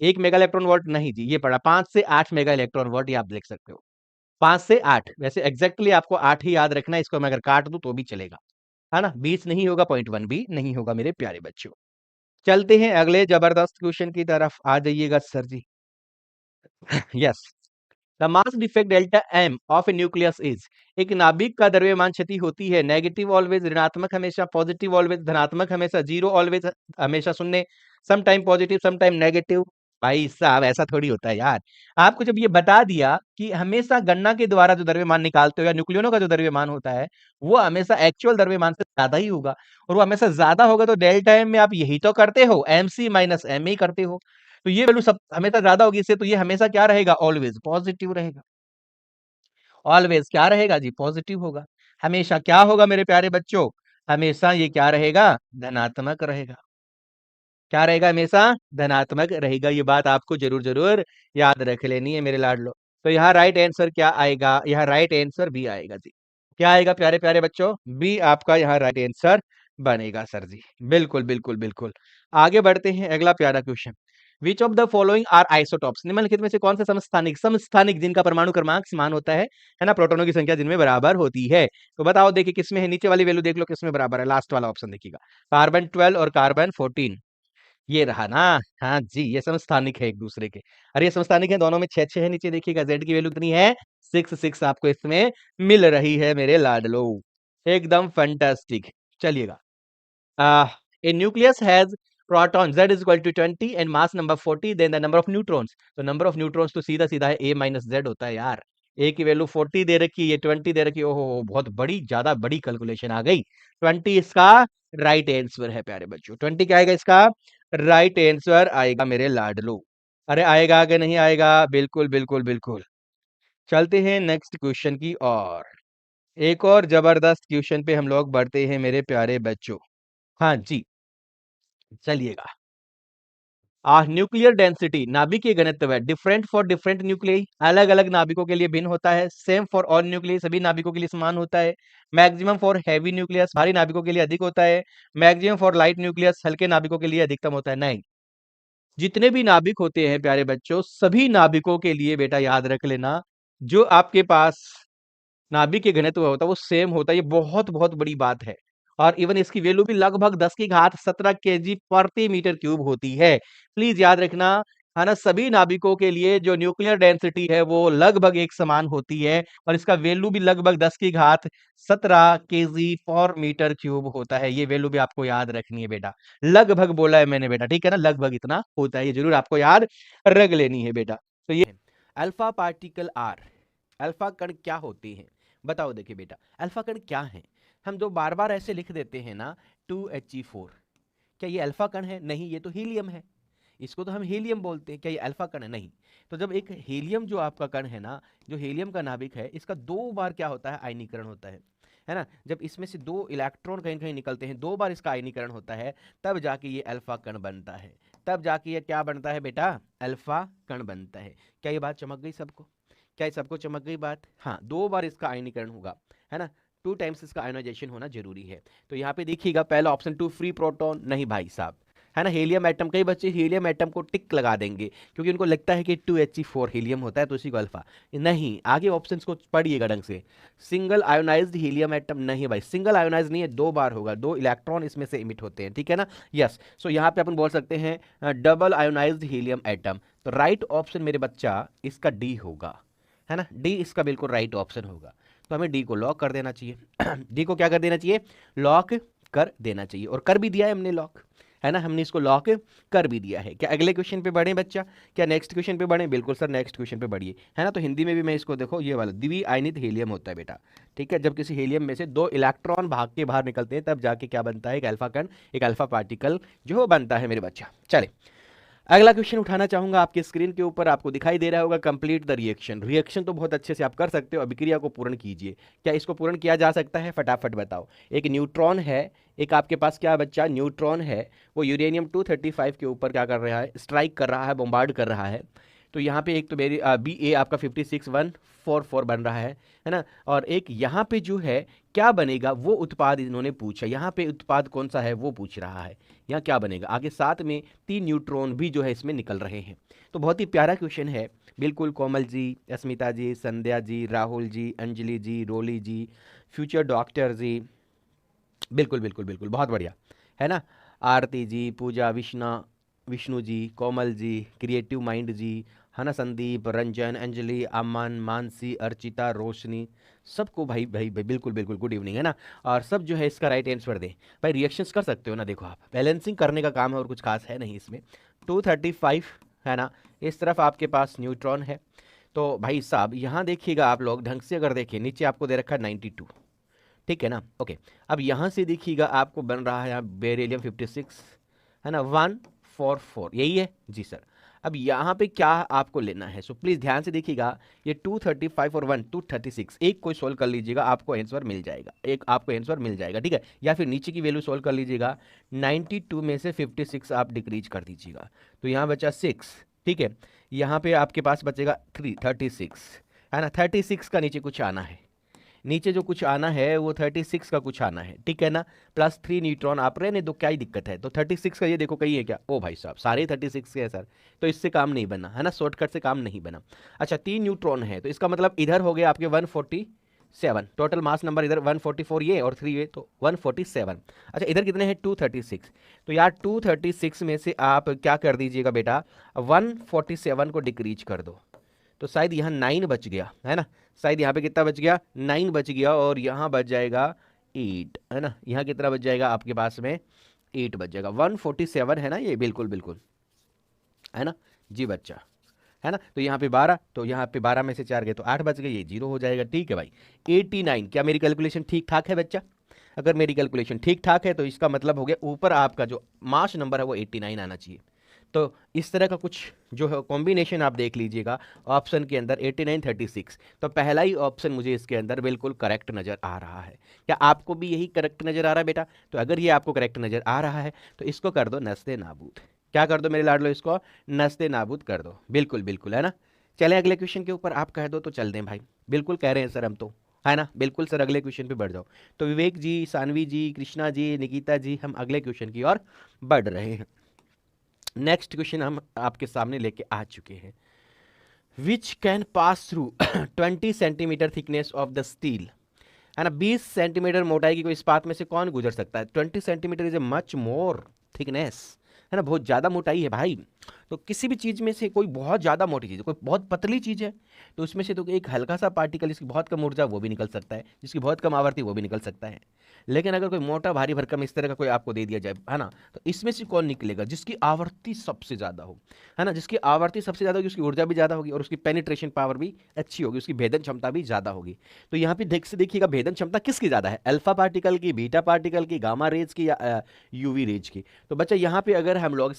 1 मेगा इलेक्ट्रॉन वोल्ट नहीं जी, ये पड़ा 5 से 8 मेगा इलेक्ट्रॉन वोल्ट, ये आप देख सकते हो। 5 से 8, वैसे एग्जैक्टली आपको 8 ही याद रखना है, इसको मैं अगर काट दूं तो भी चलेगा, है ना? 20 नहीं होगा, 0.1 भी नहीं होगा मेरे प्यारे बच्चों। चलते हैं अगले जबरदस्त क्वेश्चन की तरफ, आ जाइएगा sir ji. Yes, the mass defect delta m of a nucleus is, एक नाभिक का द्रव्यमान क्षति होती है। नेगेटिव ऑलवेज ऋणात्मक हमेशा, पॉजिटिव ऑलवेज धनात्मक हमेशा, जीरो ऑलवेज हमेशा शून्य, some time positive some time negative. भाई साहब ऐसा थोड़ी होता है यार। आपको जब ये बता दिया कि हमेशा गणना के द्वारा जो द्रव्यमान निकालते हो या न्यूक्लियनों का जो द्रव्यमान होता है वो हमेशा एक्चुअल द्रव्यमान से ज्यादा ही होगा, और वो हमेशा ज्यादा होगा, तो डेल्टा एम में आप यही तो करते हो, एम सी माइनस एम ही करते हो। तो ये वैल्यू सब हमेशा ज्यादा होगी इससे, तो ये हमेशा क्या रहेगा? ऑलवेज पॉजिटिव रहेगा। ऑलवेज क्या रहेगा जी? पॉजिटिव होगा। हमेशा क्या होगा मेरे प्यारे बच्चों? हमेशा ये क्या रहेगा? धनात्मक रहेगा। क्या रहेगा? हमेशा धनात्मक रहेगा। ये बात आपको जरूर जरूर याद रख लेनी है मेरे लाडलो। तो यहाँ राइट आंसर क्या आएगा? यहाँ राइट आंसर बी आएगा जी। क्या आएगा प्यारे प्यारे बच्चों? बी आपका यहाँ राइट आंसर बनेगा सर जी। बिल्कुल बिल्कुल बिल्कुल। आगे बढ़ते हैं, अगला प्यारा question. Which of the following are isotopes, निम्नलिखित में से कौन सा समस्थानिक, समस्थानिक जिनका परमाणु क्रमांक समान होता है ना, प्रोटॉनों की संख्या जिनमें बराबर होती है। तो बताओ, देखिए किसमें है, नीचे वाली वैल्यू देख लो किसमें बराबर है, लास्ट वाला ऑप्शन देखिएगा, कार्बन 12 और कार्बन 14, ये रहा ना। हाँ जी, ये समस्थानिक है एक दूसरे के। अरे ये समस्थानिक है, दोनों में 6 6 है। नीचे देखिएगा जेड की वैल्यू कितनी है? 6 6 आपको इसमें मिल रही है मेरे लाडलो, एकदम फैंटास्टिक। चलिएगा, a nucleus has proton z is equal to 20 and mass number 40, then the number of neutrons, तो number of neutrons तो सीधा सीधा है a minus z होता है यार। a की वैल्यू 40 दे रखी है, ये 20 दे रखी है। ओहो, बहुत बड़ी, ज्यादा बड़ी कैलकुलेशन आ गई। 20 इसका राइट आंसर है प्यारे बच्चों। 20 क्या आएगा इसका? राइट आंसर आएगा मेरे लाडलो। अरे आएगा आगे नहीं आएगा? बिल्कुल बिल्कुल बिल्कुल। चलते हैं नेक्स्ट क्वेश्चन की और, एक और जबरदस्त क्वेश्चन पे हम लोग बढ़ते हैं मेरे प्यारे बच्चों। हाँ जी, चलिएगा। न्यूक्लियर डेंसिटी, नाभिकीय घनत्व है, डिफरेंट फॉर डिफरेंट न्यूक्लियई, अलग अलग नाभिकों के लिए भिन्न होता है। सेम फॉर ऑल न्यूक्लियई, सभी नाभिकों के लिए समान होता है। मैक्सिमम फॉर हैवी न्यूक्लियस, भारी नाभिकों के लिए अधिक होता है। मैक्सिमम फॉर लाइट न्यूक्लियस, हल्के नाभिकों के लिए अधिकतम होता है। नहीं, जितने भी नाभिक होते हैं प्यारे बच्चों, सभी नाभिकों के लिए बेटा याद रख लेना, जो आपके पास नाभिक के घनत्व होता है वो सेम होता है। ये बहुत बहुत बड़ी बात है। और इवन इसकी वैल्यू भी लगभग 10 की घात 17 केजी प्रति मीटर क्यूब होती है। प्लीज याद रखना, है ना, सभी नाभिकों के लिए जो न्यूक्लियर डेंसिटी है वो लगभग एक समान होती है, और इसका वैल्यू भी लगभग 10 की घात 17 केजी पर मीटर क्यूब होता है। ये वैल्यू भी आपको याद रखनी है बेटा। लगभग बोला है मैंने बेटा, ठीक है ना, लगभग इतना होता है, ये जरूर आपको याद रख लेनी है बेटा। तो ये अल्फा पार्टिकल आर, अल्फा कण क्या होते हैं? बताओ। देखिए बेटा, अल्फा कण क्या है? हम जो बार बार ऐसे लिख देते हैं ना 2He4, क्या ये अल्फा कण है? नहीं, ये तो हीलियम है। इसको तो हम हीलियम बोलते हैं, क्या ये अल्फा कण है? नहीं। तो जब एक हीलियम जो आपका कण है ना, जो हीलियम का नाभिक है, इसका 2 बार क्या होता है? आयनीकरण होता है ना। जब इसमें से 2 इलेक्ट्रॉन कहीं कहीं निकलते हैं, 2 बार इसका आयनीकरण होता है, तब जाके ये अल्फा कण बनता है। तब जाके ये क्या बनता है बेटा, अल्फा कण बनता है। क्या ये बात चमक गई सबको? क्या ये सबको चमक गई बात? हाँ, 2 बार इसका आयनीकरण होगा, है ना, 2 टाइम्स इसका आयोनाइजेशन होना जरूरी है। तो यहाँ पे देखिएगा पहला ऑप्शन 2 फ्री प्रोटॉन, नहीं भाई साहब, है ना, हीलियम एटम। कई बच्चे हीलियम एटम को टिक लगा देंगे क्योंकि उनको लगता है कि 2He4 हीलियम होता है तो उसी को अल्फा। नहीं, आगे ऑप्शंस को पढ़िएगा ढंग से। सिंगल आयोनाइज्ड हीलियम एटम नहीं भाई, सिंगल आयोनाइज नहीं है, 2 बार होगा, 2 इलेक्ट्रॉन इसमें से इमिट होते हैं, ठीक है ना। यस, सो यहाँ पे अपन बोल सकते हैं डबल आयोनाइज्ड हीलियम एटम। तो राइट ऑप्शन मेरे बच्चा इसका डी होगा, है ना, डी इसका बिल्कुल राइट ऑप्शन होगा। तो हमें डी को लॉक कर देना चाहिए। डी को क्या कर देना चाहिए, लॉक कर देना चाहिए, और कर भी दिया है हमने लॉक, है ना, हमने इसको लॉक कर भी दिया है। क्या अगले क्वेश्चन पे बढ़े बच्चा, क्या नेक्स्ट क्वेश्चन पे बढ़े? बिल्कुल सर, नेक्स्ट क्वेश्चन पे बढ़िए, है ना। तो हिंदी में भी मैं इसको देखो, ये वाला द्विआयनित हीलियम होता है बेटा, ठीक है। जब किसी हीलियम में से 2 इलेक्ट्रॉन भाग के बाहर निकलते हैं तब जाके क्या बनता है, एक अल्फा कण, एक अल्फा पार्टिकल जो बनता है मेरे बच्चा। चले अगला क्वेश्चन उठाना चाहूंगा, आपके स्क्रीन के ऊपर आपको दिखाई दे रहा होगा, कंप्लीट द रिएक्शन। रिएक्शन तो बहुत अच्छे से आप कर सकते हो, अभिक्रिया को पूर्ण कीजिए। क्या इसको पूर्ण किया जा सकता है, फटाफट बताओ। एक न्यूट्रॉन है, एक आपके पास क्या बच्चा, न्यूट्रॉन है, वो यूरेनियम 235 के ऊपर क्या कर रहा है, स्ट्राइक कर रहा है, बॉम्बार्ड कर रहा है। तो यहाँ पे एक तो मेरी बी ए आपका 56144 बन रहा है ना, और एक यहाँ पे जो है क्या बनेगा वो उत्पाद इन्होंने पूछा, यहाँ पे उत्पाद कौन सा है वो पूछ रहा है, यहाँ क्या बनेगा आगे, साथ में 3 न्यूट्रॉन भी जो है इसमें निकल रहे हैं। तो बहुत ही प्यारा क्वेश्चन है, बिल्कुल कोमल जी, अस्मिता जी, संध्या जी, राहुल जी, अंजलि जी, रोली जी, फ्यूचर डॉक्टर जी, बिल्कुल बिल्कुल बिल्कुल, बहुत बढ़िया, है ना। आरती जी, पूजा, विष्णु जी, कोमल जी, क्रिएटिव माइंड जी, है ना, संदीप, रंजन, अंजलि, अमन, मानसी, अर्चिता, रोशनी, सबको भाई भाई भाई बिल्कुल बिल्कुल गुड इवनिंग, है ना। और सब जो है इसका राइट आंसर दें भाई, रिएक्शंस कर सकते हो ना, देखो आप बैलेंसिंग करने का काम है और कुछ खास है नहीं इसमें। 235 है ना, इस तरफ आपके पास न्यूट्रॉन है। तो भाई साहब यहाँ देखिएगा आप लोग ढंग से, अगर देखें नीचे आपको दे रखा है 92, ठीक है ना, ओके। अब यहाँ से देखिएगा आपको बन रहा है यहाँ बेरिलियम 56, है ना, 144, यही है जी सर। अब यहाँ पे क्या आपको लेना है, सो प्लीज़ ध्यान से देखिएगा, ये 235 और 1 236, एक कोई सोल्व कर लीजिएगा, आपको आंसर मिल जाएगा, एक आपको आंसर मिल जाएगा, ठीक है। या फिर नीचे की वैल्यू सोल्व कर लीजिएगा, 92 में से 56 आप डिक्रीज कर दीजिएगा, तो यहाँ बचा 6, ठीक है। यहाँ पे आपके पास बचेगा 36, है ना, 36 का नीचे कुछ आना है, नीचे जो कुछ आना है वो 36 का कुछ आना है, ठीक है ना, प्लस 3 न्यूट्रॉन आप रहने दो, क्या ही दिक्कत है। तो 36 का ये देखो कहीं है क्या, ओ भाई साहब सारे 36 के है सर, तो इससे काम नहीं बना, है ना, शॉर्टकट से काम नहीं बना। अच्छा 3 न्यूट्रॉन है, तो इसका मतलब इधर हो गया आपके 147, टोटल मास नंबर इधर 144 ये और 3 ये, तो 147। अच्छा इधर कितने हैं, 236, तो यार 236 में से आप क्या कर दीजिएगा बेटा, 147 को डिक्रीज कर दो, तो शायद यहाँ 9 बच गया, है ना, शायद यहाँ पे कितना बच गया, 9 बच गया, और यहाँ बच जाएगा 8, है ना, यहाँ कितना बच जाएगा आपके पास में, 8 बच जाएगा, 147 है ना ये, बिल्कुल बिल्कुल, है ना जी बच्चा, है ना। तो यहाँ पे 12, तो यहाँ पे 12 में से 4 गए तो 8 बच गए, ये 0 हो जाएगा, ठीक है भाई। 89, क्या मेरी कैलकुलेशन ठीक ठाक है बच्चा? अगर मेरी कैलकुलेशन ठीक ठाक है तो इसका मतलब हो गया ऊपर आपका जो मास नंबर है वो 89 आना चाहिए। तो इस तरह का कुछ जो है कॉम्बिनेशन आप देख लीजिएगा ऑप्शन के अंदर 89 36, तो पहला ही ऑप्शन मुझे इसके अंदर बिल्कुल करेक्ट नज़र आ रहा है। क्या आपको भी यही करेक्ट नज़र आ रहा है बेटा? तो अगर ये आपको करेक्ट नज़र आ रहा है तो इसको कर दो नस्ते नाबूद, क्या कर दो मेरे लाडलो, इसको नस्ते नाबूद कर दो, बिल्कुल बिल्कुल, है ना। चलें अगले क्वेश्चन के ऊपर, आप कह दो तो चल दें भाई, बिल्कुल कह रहे हैं सर हम तो, है ना, बिल्कुल सर अगले क्वेश्चन पे बढ़ जाओ। तो विवेक जी, सानवी जी, कृष्णा जी, निकिता जी, हम अगले क्वेश्चन की ओर बढ़ रहे हैं। नेक्स्ट क्वेश्चन हम आपके सामने लेके आ चुके हैं, which can pass through 20 centimetre thickness of the steel, है ना, 20 सेंटीमीटर मोटाई की कोई इस्पात में से कौन गुजर सकता है? 20 centimetre is a much more thickness, है ना, बहुत ज़्यादा मोटाई है भाई। तो किसी भी चीज़ में से कोई बहुत ज़्यादा मोटी चीज़ है, कोई बहुत पतली चीज़ है, तो उसमें से तो एक हल्का सा पार्टिकल जिसकी बहुत कम ऊर्जा वो भी निकल सकता है, जिसकी बहुत कम आवर्ती वो भी निकल सकता है। लेकिन अगर कोई मोटा भारी भरकम इस तरह का कोई आपको दे दिया जाए, है ना, तो इसमें से कौन निकलेगा? जिसकी आवर्ती सबसे ज़्यादा हो, है ना, जिसकी आवर्ती सबसे ज़्यादा होगी उसकी ऊर्जा भी ज़्यादा होगी और उसकी पेनिट्रेशन पावर भी अच्छी होगी, उसकी भेदन क्षमता भी ज़्यादा होगी। तो यहाँ पे देख से देखिएगा भेदन क्षमता किसकी ज़्यादा है, अल्फा पार्टिकल की, बीटा पार्टिकल की, गामा रेज की, या यूवी रेज की। तो बच्चा यहाँ पे अगर हम लोग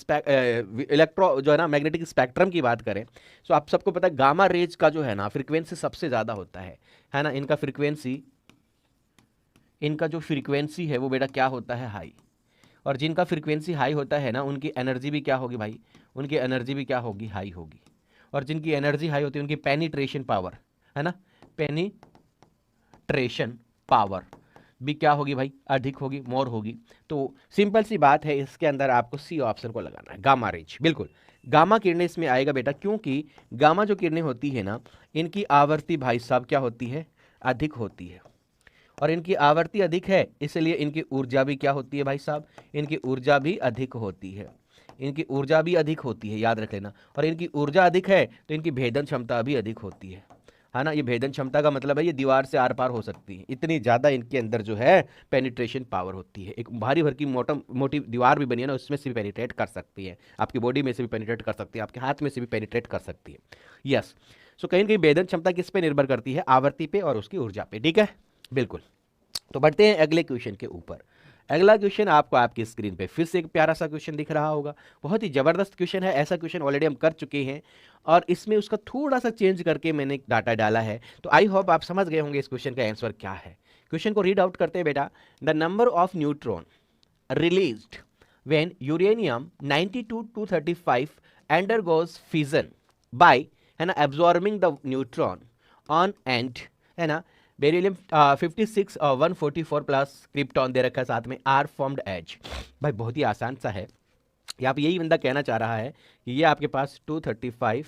इलेक्ट्रो जो है ना मैग्नेटिक स्पेक्ट्रम की बात करें, तो आप सबको पता है गामा रेज का जो है ना फ्रीक्वेंसी सबसे ज़्यादा होता है ना, इनका फ्रीक्वेंसी, इनका जो फ्रीक्वेंसी है वो बेटा क्या होता है, हाई, और जिनका फ्रीक्वेंसी हाई होता है ना, उनकी एनर्जी भी क्या होगी भाई, उनकी एनर्जी भी क्या होगी, हाई होगी। और जिनकी एनर्जी हाई होती है उनकी पेनिट्रेशन पावर, है ना, पेनिट्रेशन पावर भी क्या होगी भाई, अधिक होगी, मोर होगी। तो सिंपल सी बात है, इसके अंदर आपको सी ऑप्शन को लगाना है, गामा रेज। बिल्कुल गामा किरणें इसमें आएगा बेटा, क्योंकि गामा जो किरणें होती है ना, इनकी आवर्ती भाई साहब क्या होती है, अधिक होती है। और इनकी आवर्ती अधिक है, इसलिए इनकी ऊर्जा भी क्या होती है भाई साहब, इनकी ऊर्जा भी अधिक होती है, इनकी ऊर्जा भी अधिक होती है, याद रख लेना। और इनकी ऊर्जा अधिक है तो इनकी भेदन क्षमता भी अधिक होती है ना। ये भेदन क्षमता का मतलब है ये दीवार से आर पार हो सकती है, इतनी ज़्यादा इनके अंदर जो है पेनिट्रेशन पावर होती है। एक भारी भर की मोटी दीवार भी बनी है ना, उसमें से भी पेनिट्रेट कर सकती है, आपकी बॉडी में से भी पेनिट्रेट कर सकती है, आपके हाथ में से भी पेनिट्रेट कर सकती है। यस, सो कहीं ना कहीं भेदन क्षमता किस पे निर्भर करती है, आवर्ती पे और उसकी ऊर्जा पे, ठीक है। बिल्कुल, तो बढ़ते हैं अगले क्वेश्चन के ऊपर। अगला क्वेश्चन आपको आपकी स्क्रीन पे फिर से एक प्यारा सा क्वेश्चन दिख रहा होगा, बहुत ही जबरदस्त क्वेश्चन है। ऐसा क्वेश्चन ऑलरेडी हम कर चुके हैं और इसमें उसका थोड़ा सा चेंज करके मैंने डाटा डाला है, तो आई होप आप समझ गए होंगे इस क्वेश्चन का आंसर क्या है। क्वेश्चन को रीड आउट करते हैं बेटा। The number of neutron released when uranium 92-235 undergoes fission by, है ना, absorbing the neutron on and, है ना, बेरिलियम 56 और 144 प्लस क्रिप्टॉन दे रखा है साथ में, आर फॉर्म्ड एज। भाई बहुत ही आसान सा है, यहाँ पे यही बंदा कहना चाह रहा है कि ये आपके पास 235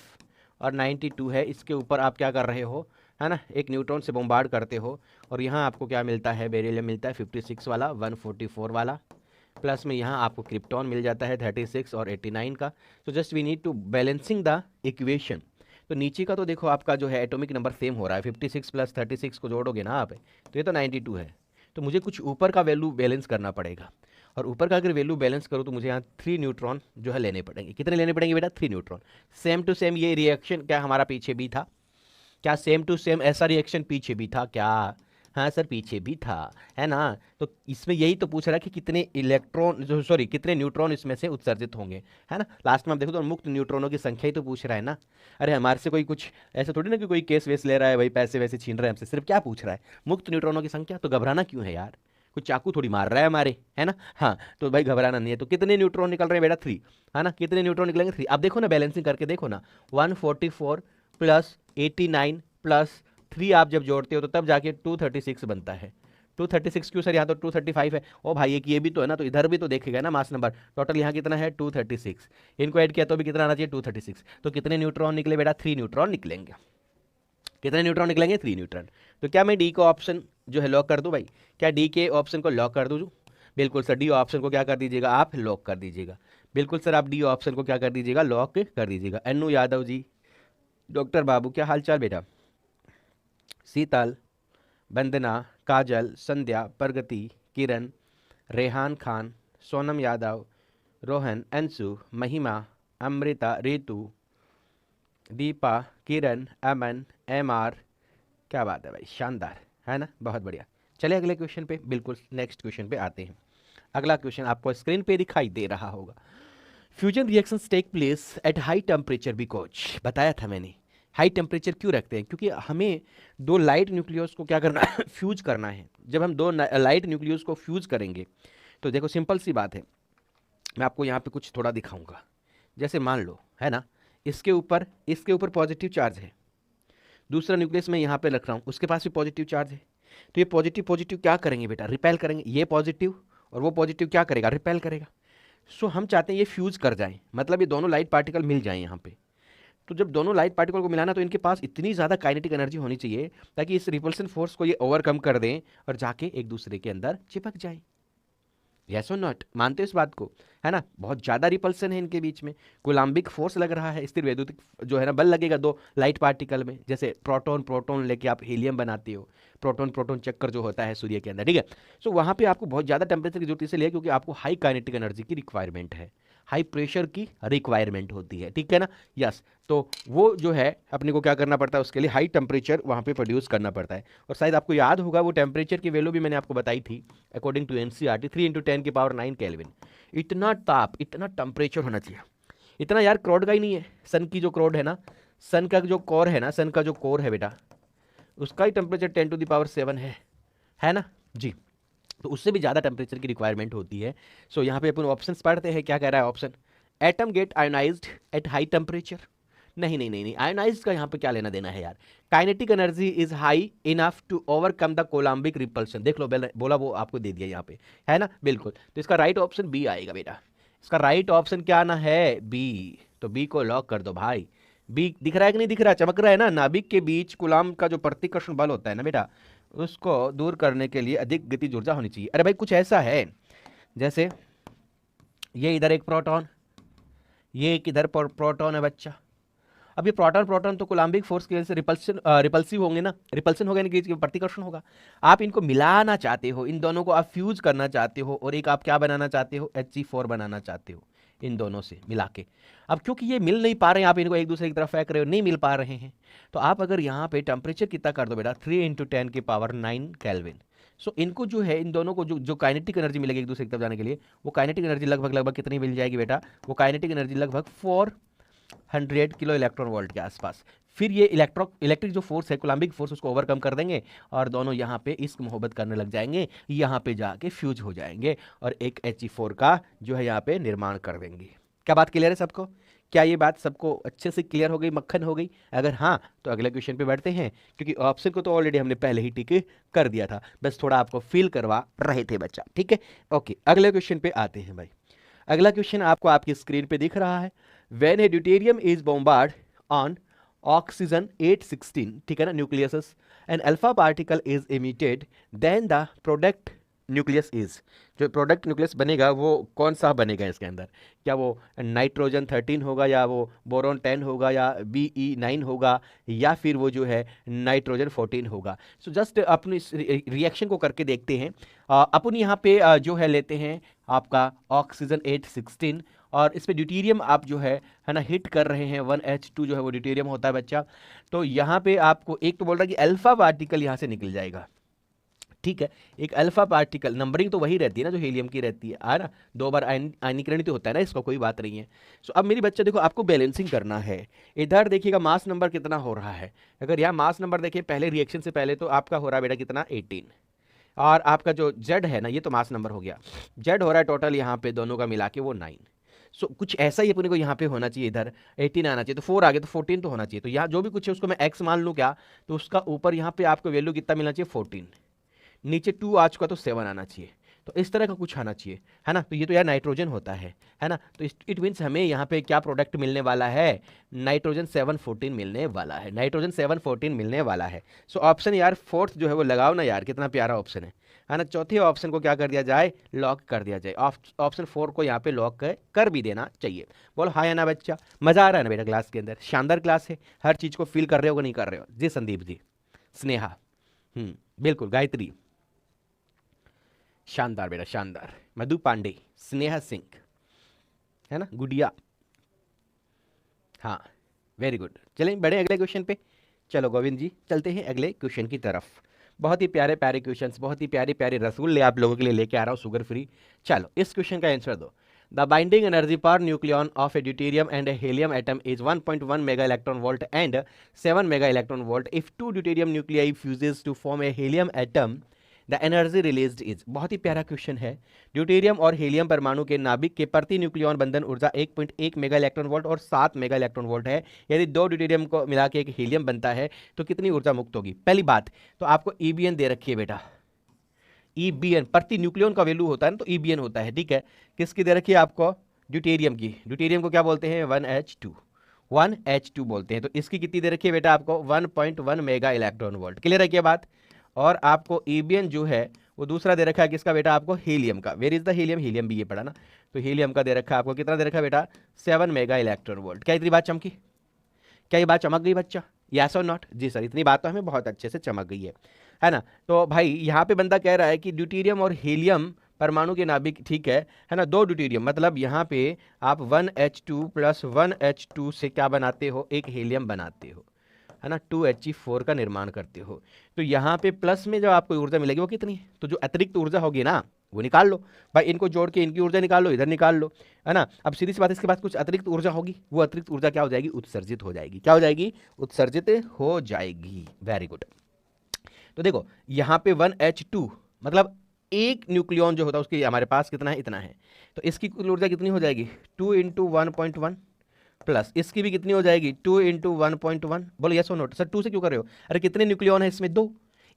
और 92 है, इसके ऊपर आप क्या कर रहे हो, है ना, एक न्यूट्रॉन से बम्बार्ड करते हो, और यहाँ आपको क्या मिलता है, बेरिलियम मिलता है 56 वाला, 144 वाला, प्लस में यहाँ आपको क्रिप्टॉन मिल जाता है 36 और 89 का। तो just we need to balancing the equation. तो नीचे का तो देखो आपका जो है एटॉमिक नंबर सेम हो रहा है, 56 प्लस 36 को जोड़ोगे ना आप, तो ये तो 92 है। तो मुझे कुछ ऊपर का वैल्यू बैलेंस करना पड़ेगा, और ऊपर का अगर वैल्यू बैलेंस करूँ तो मुझे यहाँ 3 न्यूट्रॉन जो है लेने पड़ेंगे। कितने लेने पड़ेंगे बेटा, 3 न्यूट्रॉन। सेम टू सेम ये रिएक्शन क्या हमारा पीछे भी था क्या, सेम टू सेम ऐसा रिएक्शन पीछे भी था क्या, हाँ सर पीछे भी था, है ना। तो इसमें यही तो पूछ रहा है कि कितने इलेक्ट्रॉन जो सॉरी कितने न्यूट्रॉन इसमें से उत्सर्जित होंगे, है ना। लास्ट में आप देखो तो मुक्त न्यूट्रॉनों की संख्या ही तो पूछ रहा है ना। अरे हमारे से कोई कुछ ऐसा थोड़ी ना कि कोई केस वेस ले रहा है भाई, पैसे वैसे छीन रहा है हमसे, सिर्फ क्या पूछ रहा है, मुक्त न्यूट्रॉनों की संख्या। तो घबराना क्यों है यार, कुछ चाकू थोड़ी मार रहा है हमारे, है ना। हाँ तो भाई घबराना नहीं है। तो कितने न्यूट्रॉन निकल रहे हैं बेटा, 3, है ना, कितने न्यूट्रॉन निकलेंगे, 3। अब देखो ना बैलेंसिंग करके देखो ना, 144 प्लस 89 प्लस 3 आप जब जोड़ते हो तो तब जाके 236 बनता है। 236 क्यों सर, यहाँ तो 235 है। ओ भाई एक ये भी तो है ना, तो इधर भी तो देखेगा ना मास नंबर। टोटल यहाँ कितना है 236, इनको ऐड किया तो भी कितना आना चाहिए 236। तो कितने न्यूट्रॉन निकले बेटा, 3 न्यूट्रॉन निकलेंगे। कितने न्यूट्रॉन निकलेंगे, 3 न्यूट्रॉन। तो क्या मैं डी को ऑप्शन जो है लॉक कर दूं भाई, क्या डी के ऑप्शन को लॉक कर दूं। बिल्कुल सर, डी ऑप्शन को क्या कर दीजिएगा, आप लॉक कर दीजिएगा। बिल्कुल सर, आप डी ऑप्शन को क्या कर दीजिएगा, लॉक कर दीजिएगा। अन्नू यादव जी, डॉक्टर बाबू क्या हाल चाल बेटा, शीतल, वंदना, काजल, संध्या, प्रगति, किरण, रेहान खान, सोनम यादव, रोहन, अंशु, महिमा, अमृता, रितु, दीपा, किरण, अमन, एम आर, क्या बात है भाई, शानदार, है ना, बहुत बढ़िया। चलिए अगले क्वेश्चन पे, बिल्कुल नेक्स्ट क्वेश्चन पे आते हैं। अगला क्वेश्चन आपको स्क्रीन पे दिखाई दे रहा होगा। Fusion reactions take place at high temperature because, बताया था मैंने हाई टेम्परेचर क्यों रखते हैं, क्योंकि हमें 2 लाइट न्यूक्लियस को क्या करना है, फ्यूज करना है। जब हम 2 लाइट न्यूक्लियस को फ्यूज करेंगे तो देखो सिंपल सी बात है, मैं आपको यहाँ पे कुछ थोड़ा दिखाऊंगा। जैसे मान लो, है ना, इसके ऊपर पॉजिटिव चार्ज है, दूसरा न्यूक्लियस मैं यहाँ पे रख रहा हूँ, उसके पास भी पॉजिटिव चार्ज है। तो ये पॉजिटिव पॉजिटिव क्या करेंगे बेटा, रिपेल करेंगे। ये पॉजिटिव और वो पॉजिटिव क्या करेगा, रिपेल करेगा। सो हम चाहते हैं ये फ्यूज कर जाएं, मतलब ये दोनों लाइट पार्टिकल मिल जाएं यहाँ पे। तो जब दोनों लाइट पार्टिकल को मिलाना तो इनके पास इतनी ज़्यादा काइनेटिक एनर्जी होनी चाहिए ताकि इस रिपल्सन फोर्स को ये ओवरकम कर दें और जाके एक दूसरे के अंदर चिपक जाए। यस और नॉट, मानते हो इस बात को, है ना। बहुत ज़्यादा रिपल्सन है इनके बीच में, कोलम्बिक फोर्स लग रहा है, स्थिर वैद्युतिक जो है ना बल लगेगा 2 लाइट पार्टिकल में। जैसे प्रोटॉन प्रोटॉन लेके आप हीलियम बनाते हो, प्रोटॉन प्रोटॉन चक्कर जो होता है सूर्य के अंदर, ठीक है। सो वहाँ पे आपको बहुत ज़्यादा टेम्परेचर की जरूरत इसलिए क्योंकि आपको हाई काइनेटिक एनर्जी की रिक्वायरमेंट है, हाई प्रेशर की रिक्वायरमेंट होती है, ठीक है ना। यस, तो वो जो है अपने को क्या करना पड़ता है, उसके लिए हाई टेम्परेचर वहाँ पे प्रोड्यूस करना पड़ता है। और शायद आपको याद होगा वो टेम्परेचर की वैल्यू भी मैंने आपको बताई थी, अकॉर्डिंग टू एनसीईआरटी 3 × 10⁹ केल्विन। इतना ताप, इतना टेम्परेचर होना चाहिए। इतना यार क्राउड का ही नहीं है, सन की जो क्राउड है ना, सन का जो कोर है ना, सन का जो कोर है बेटा, उसका ही टेम्परेचर 10⁷ है ना जी। तो उससे भी ज़्यादा टेम्परेचर की रिक्वायरमेंट होती है। सो यहाँ पे अपन ऑप्शंस पढ़ते हैं, क्या कह रहा है option, atom get ionised at high temperature. नहीं नहीं नहीं नहीं, आयोनाइज्ड का यहाँ पे क्या लेना देना है यार। Kinetic energy is high enough to overcome the coulombic repulsion. देख लो बोला वो आपको दे दिया यहाँ पे, है ना, बिल्कुल। तो इसका राइट ऑप्शन बी आएगा बेटा। इसका राइट ऑप्शन क्या आना है, बी। तो बी को लॉक कर दो भाई। बी दिख रहा है कि नहीं दिख रहा, चमक रहा है ना। नाभिक के बीच कूलाम का जो प्रतिकर्षण बल होता है ना बेटा, उसको दूर करने के लिए अधिक गतिज ऊर्जा होनी चाहिए। अरे भाई कुछ ऐसा है जैसे ये इधर एक प्रोटॉन, ये एक इधर प्रोटॉन है बच्चा। अब ये प्रोटॉन प्रोटॉन तो कोलम्बिक फोर्स की वजह से रिपल्सिव होंगे ना, रिपल्सन होगा, इनके प्रतिकर्षण होगा। आप इनको मिलाना चाहते हो, इन दोनों को आप फ्यूज करना चाहते हो, और एक आप क्या बनाना चाहते हो, Hg4 बनाना चाहते हो इन दोनों से मिला के। अब क्योंकि ये मिल नहीं पा रहे हैं, आप इनको एक दूसरे की तरफ फेंक रहे हो, नहीं मिल पा रहे हैं, तो आप अगर यहाँ पे टेम्परेचर कितना कर दो बेटा, 3 × 10⁹ केल्विन। सो इनको जो है, इन दोनों को जो काइनेटिक एनर्जी मिलेगी एक दूसरे की तरफ जाने के लिए, वो काइनेटिक एनर्जी लगभग कितनी मिल जाएगी बेटा, वो काइनेटिक एनर्जी लगभग 400 किलो इलेक्ट्रॉन वोल्ट के आसपास। फिर ये इलेक्ट्रिक जो फोर्स है, कोलम्बिक फोर्स, उसको ओवरकम कर देंगे और दोनों यहाँ पे इश्क मोहब्बत करने लग जाएंगे, यहाँ पे जाके फ्यूज हो जाएंगे और एक He4 का जो है यहाँ पे निर्माण कर देंगे। क्या बात क्लियर है सबको? क्या ये बात सबको अच्छे से क्लियर हो गई, मक्खन हो गई? अगर हाँ तो अगले क्वेश्चन पे बढ़ते हैं, क्योंकि ऑप्शन को तो ऑलरेडी हमने पहले ही टिक कर दिया था, बस थोड़ा आपको फील करवा रहे थे बच्चा, ठीक है। ओके, अगले क्वेश्चन पे आते हैं भाई। अगला क्वेश्चन आपको आपकी स्क्रीन पे दिख रहा है। When a deuterium is bombard on oxygen 816, ठीक है ना, nucleus, an alpha particle is emitted, then the product nucleus is, जो प्रोडक्ट न्यूक्लियस बनेगा वो कौन सा बनेगा इसके अंदर? क्या वो नाइट्रोजन 13 होगा, या वो बोरॉन 10 होगा, या Be9 होगा, या फिर वो जो है नाइट्रोजन 14 होगा? सो जस्ट अपनी इस रिएक्शन को करके देखते हैं। अपन यहाँ पे जो है लेते हैं आपका ऑक्सीजन 816, और इस पे ड्यूटेरियम आप जो है ना हिट कर रहे हैं, 1H2 जो है वो ड्यूटेरियम होता है बच्चा। तो यहाँ पे आपको एक तो बोल रहा है कि अल्फा पार्टिकल यहाँ से निकल जाएगा, ठीक है। एक अल्फा पार्टिकल, नंबरिंग तो वही रहती है ना जो हीलियम की रहती है ना, 2 बार आयनीकरण तो होता है ना, इसका कोई बात नहीं है। सो अब मेरी बच्चा देखो, आपको बैलेंसिंग करना है। इधर देखिएगा मास नंबर कितना हो रहा है। अगर यहाँ मास नंबर देखिए पहले रिएक्शन से पहले, तो आपका हो रहा है बेटा कितना, 18, और आपका जो जेड है ना, ये तो मास नंबर हो गया, जेड हो रहा है टोटल यहाँ पे दोनों का मिला के वो 9। सो कुछ ऐसा ही अपने को यहाँ पे होना चाहिए, इधर 18 आना चाहिए, तो 4 आ गया, तो 14 तो होना चाहिए। तो यहाँ जो भी कुछ है उसको मैं x मान लूँ क्या, तो उसका ऊपर यहाँ पे आपको वैल्यू कितना मिलना चाहिए, 14, नीचे 2 आ चुका तो 7 आना चाहिए। तो इस तरह का कुछ आना चाहिए, है ना। तो ये तो यार नाइट्रोजन होता है ना। तो इट मीन्स हमें यहाँ पे क्या प्रोडक्ट मिलने वाला है, नाइट्रोजन 714 मिलने वाला है, नाइट्रोजन 714 मिलने वाला है। सो ऑप्शन यार फोर्थ जो है वो लगाओ ना यार, कितना प्यारा ऑप्शन है ना। चौथे ऑप्शन को क्या कर दिया जाए, लॉक कर दिया जाए। ऑप्शन 4 को यहाँ पे लॉक कर भी देना चाहिए। बोलो हाँ या ना बच्चा, मजा आ रहा है ना बेटा क्लास के अंदर? शानदार क्लास है, हर चीज को फील कर रहे हो कि नहीं कर रहे हो? जी संदीप जी, स्नेहा, बिल्कुल, गायत्री, शानदार बेटा शानदार, मधु पांडे, स्नेहा सिंह, है ना, गुड़िया, हाँ, वेरी गुड। चलें बढ़े अगले क्वेश्चन पे। चलो गोविंद जी चलते हैं अगले क्वेश्चन की तरफ। बहुत ही प्यारे प्यारे क्वेश्चंस, बहुत ही प्यारे प्यारे रसूल आप लोगों के लिए लेके आ रहा हूँ, शुगर फ्री। चलो इस क्वेश्चन का आंसर दो। The binding energy per nucleon of a deuterium and a helium atom is 1.1 mega electron volt and 7 mega electron volt. If 2 deuterium nuclei fuses to form a helium atom, the energy released is. बहुत ही प्यारा question है। Deuterium और helium परमाणु के नाभिक के प्रति न्यूक्लियन बंधन ऊर्जा 1.1 मेगा इलेक्ट्रॉन वोल्ट और 7 मेगा इलेक्ट्रॉन वोल्ट है। यदि 2 ड्यूटेरियम को मिला के एक हीलियम बनता है तो कितनी ऊर्जा मुक्त होगी? पहली बात तो आपको ईबीएन दे रखी है बेटा, ईबीएन प्रति न्यूक्लियन का वैल्यू होता है ना, तो ईबीएन होता है, ठीक है। किसकी दे रखी है आपको? ड्यूटेरियम की। ड्यूटेरियम को क्या बोलते हैं? 1H2 बोलते हैं। तो इसकी कितनी दे रखी है बेटा आपको? 1.1 मेगा इलेक्ट्रॉन वोल्ट। क्लियर है क्या बात? और आपको ईबीएन जो है वो दूसरा दे रखा है किसका बेटा आपको? हीलियम का। Where is the helium? Helium भी ये पड़ा ना, तो हीलियम का दे रखा है आपको कितना दे रखा है बेटा? 7 मेगा इलेक्ट्रॉन वोल्ट। क्या इतनी बात चमकी? क्या ये बात चमक गई बच्चा? यस और नॉट? जी सर, इतनी बात तो हमें बहुत अच्छे से चमक गई है ना। तो भाई यहाँ पे बंदा कह रहा है कि ड्यूटेरियम और हीलियम परमाणु के नाभिक, ठीक है ना, 2 ड्यूटेरियम, मतलब यहाँ पे आप 1H2 + 1H2 से क्या बनाते हो? एक हीलियम बनाते हो, है ना, 2He4 का निर्माण करते हो। तो यहाँ पे प्लस में जो आपको ऊर्जा मिलेगी वो कितनी है? तो जो अतिरिक्त ऊर्जा होगी ना वो निकाल लो भाई, इनको जोड़ के इनकी ऊर्जा निकाल लो, इधर निकाल लो, है ना। अब सीधी सी बात, इसके बाद कुछ अतिरिक्त ऊर्जा होगी, वो अतिरिक्त ऊर्जा क्या हो जाएगी? उत्सर्जित हो जाएगी। क्या हो जाएगी? उत्सर्जित हो जाएगी। Very good. तो देखो यहाँ पे 1H2 मतलब एक न्यूक्लियन जो होता है उसकी हमारे पास कितना है, इतना है। तो इसकी कुल ऊर्जा कितनी हो जाएगी, 2 × 1.1 प्लस इसकी भी कितनी हो जाएगी, 2 × 1.1। बोलो यस और नोट। सर 2 से क्यों कर रहे हो? अरे कितने न्यूक्लियन है इसमें, 2।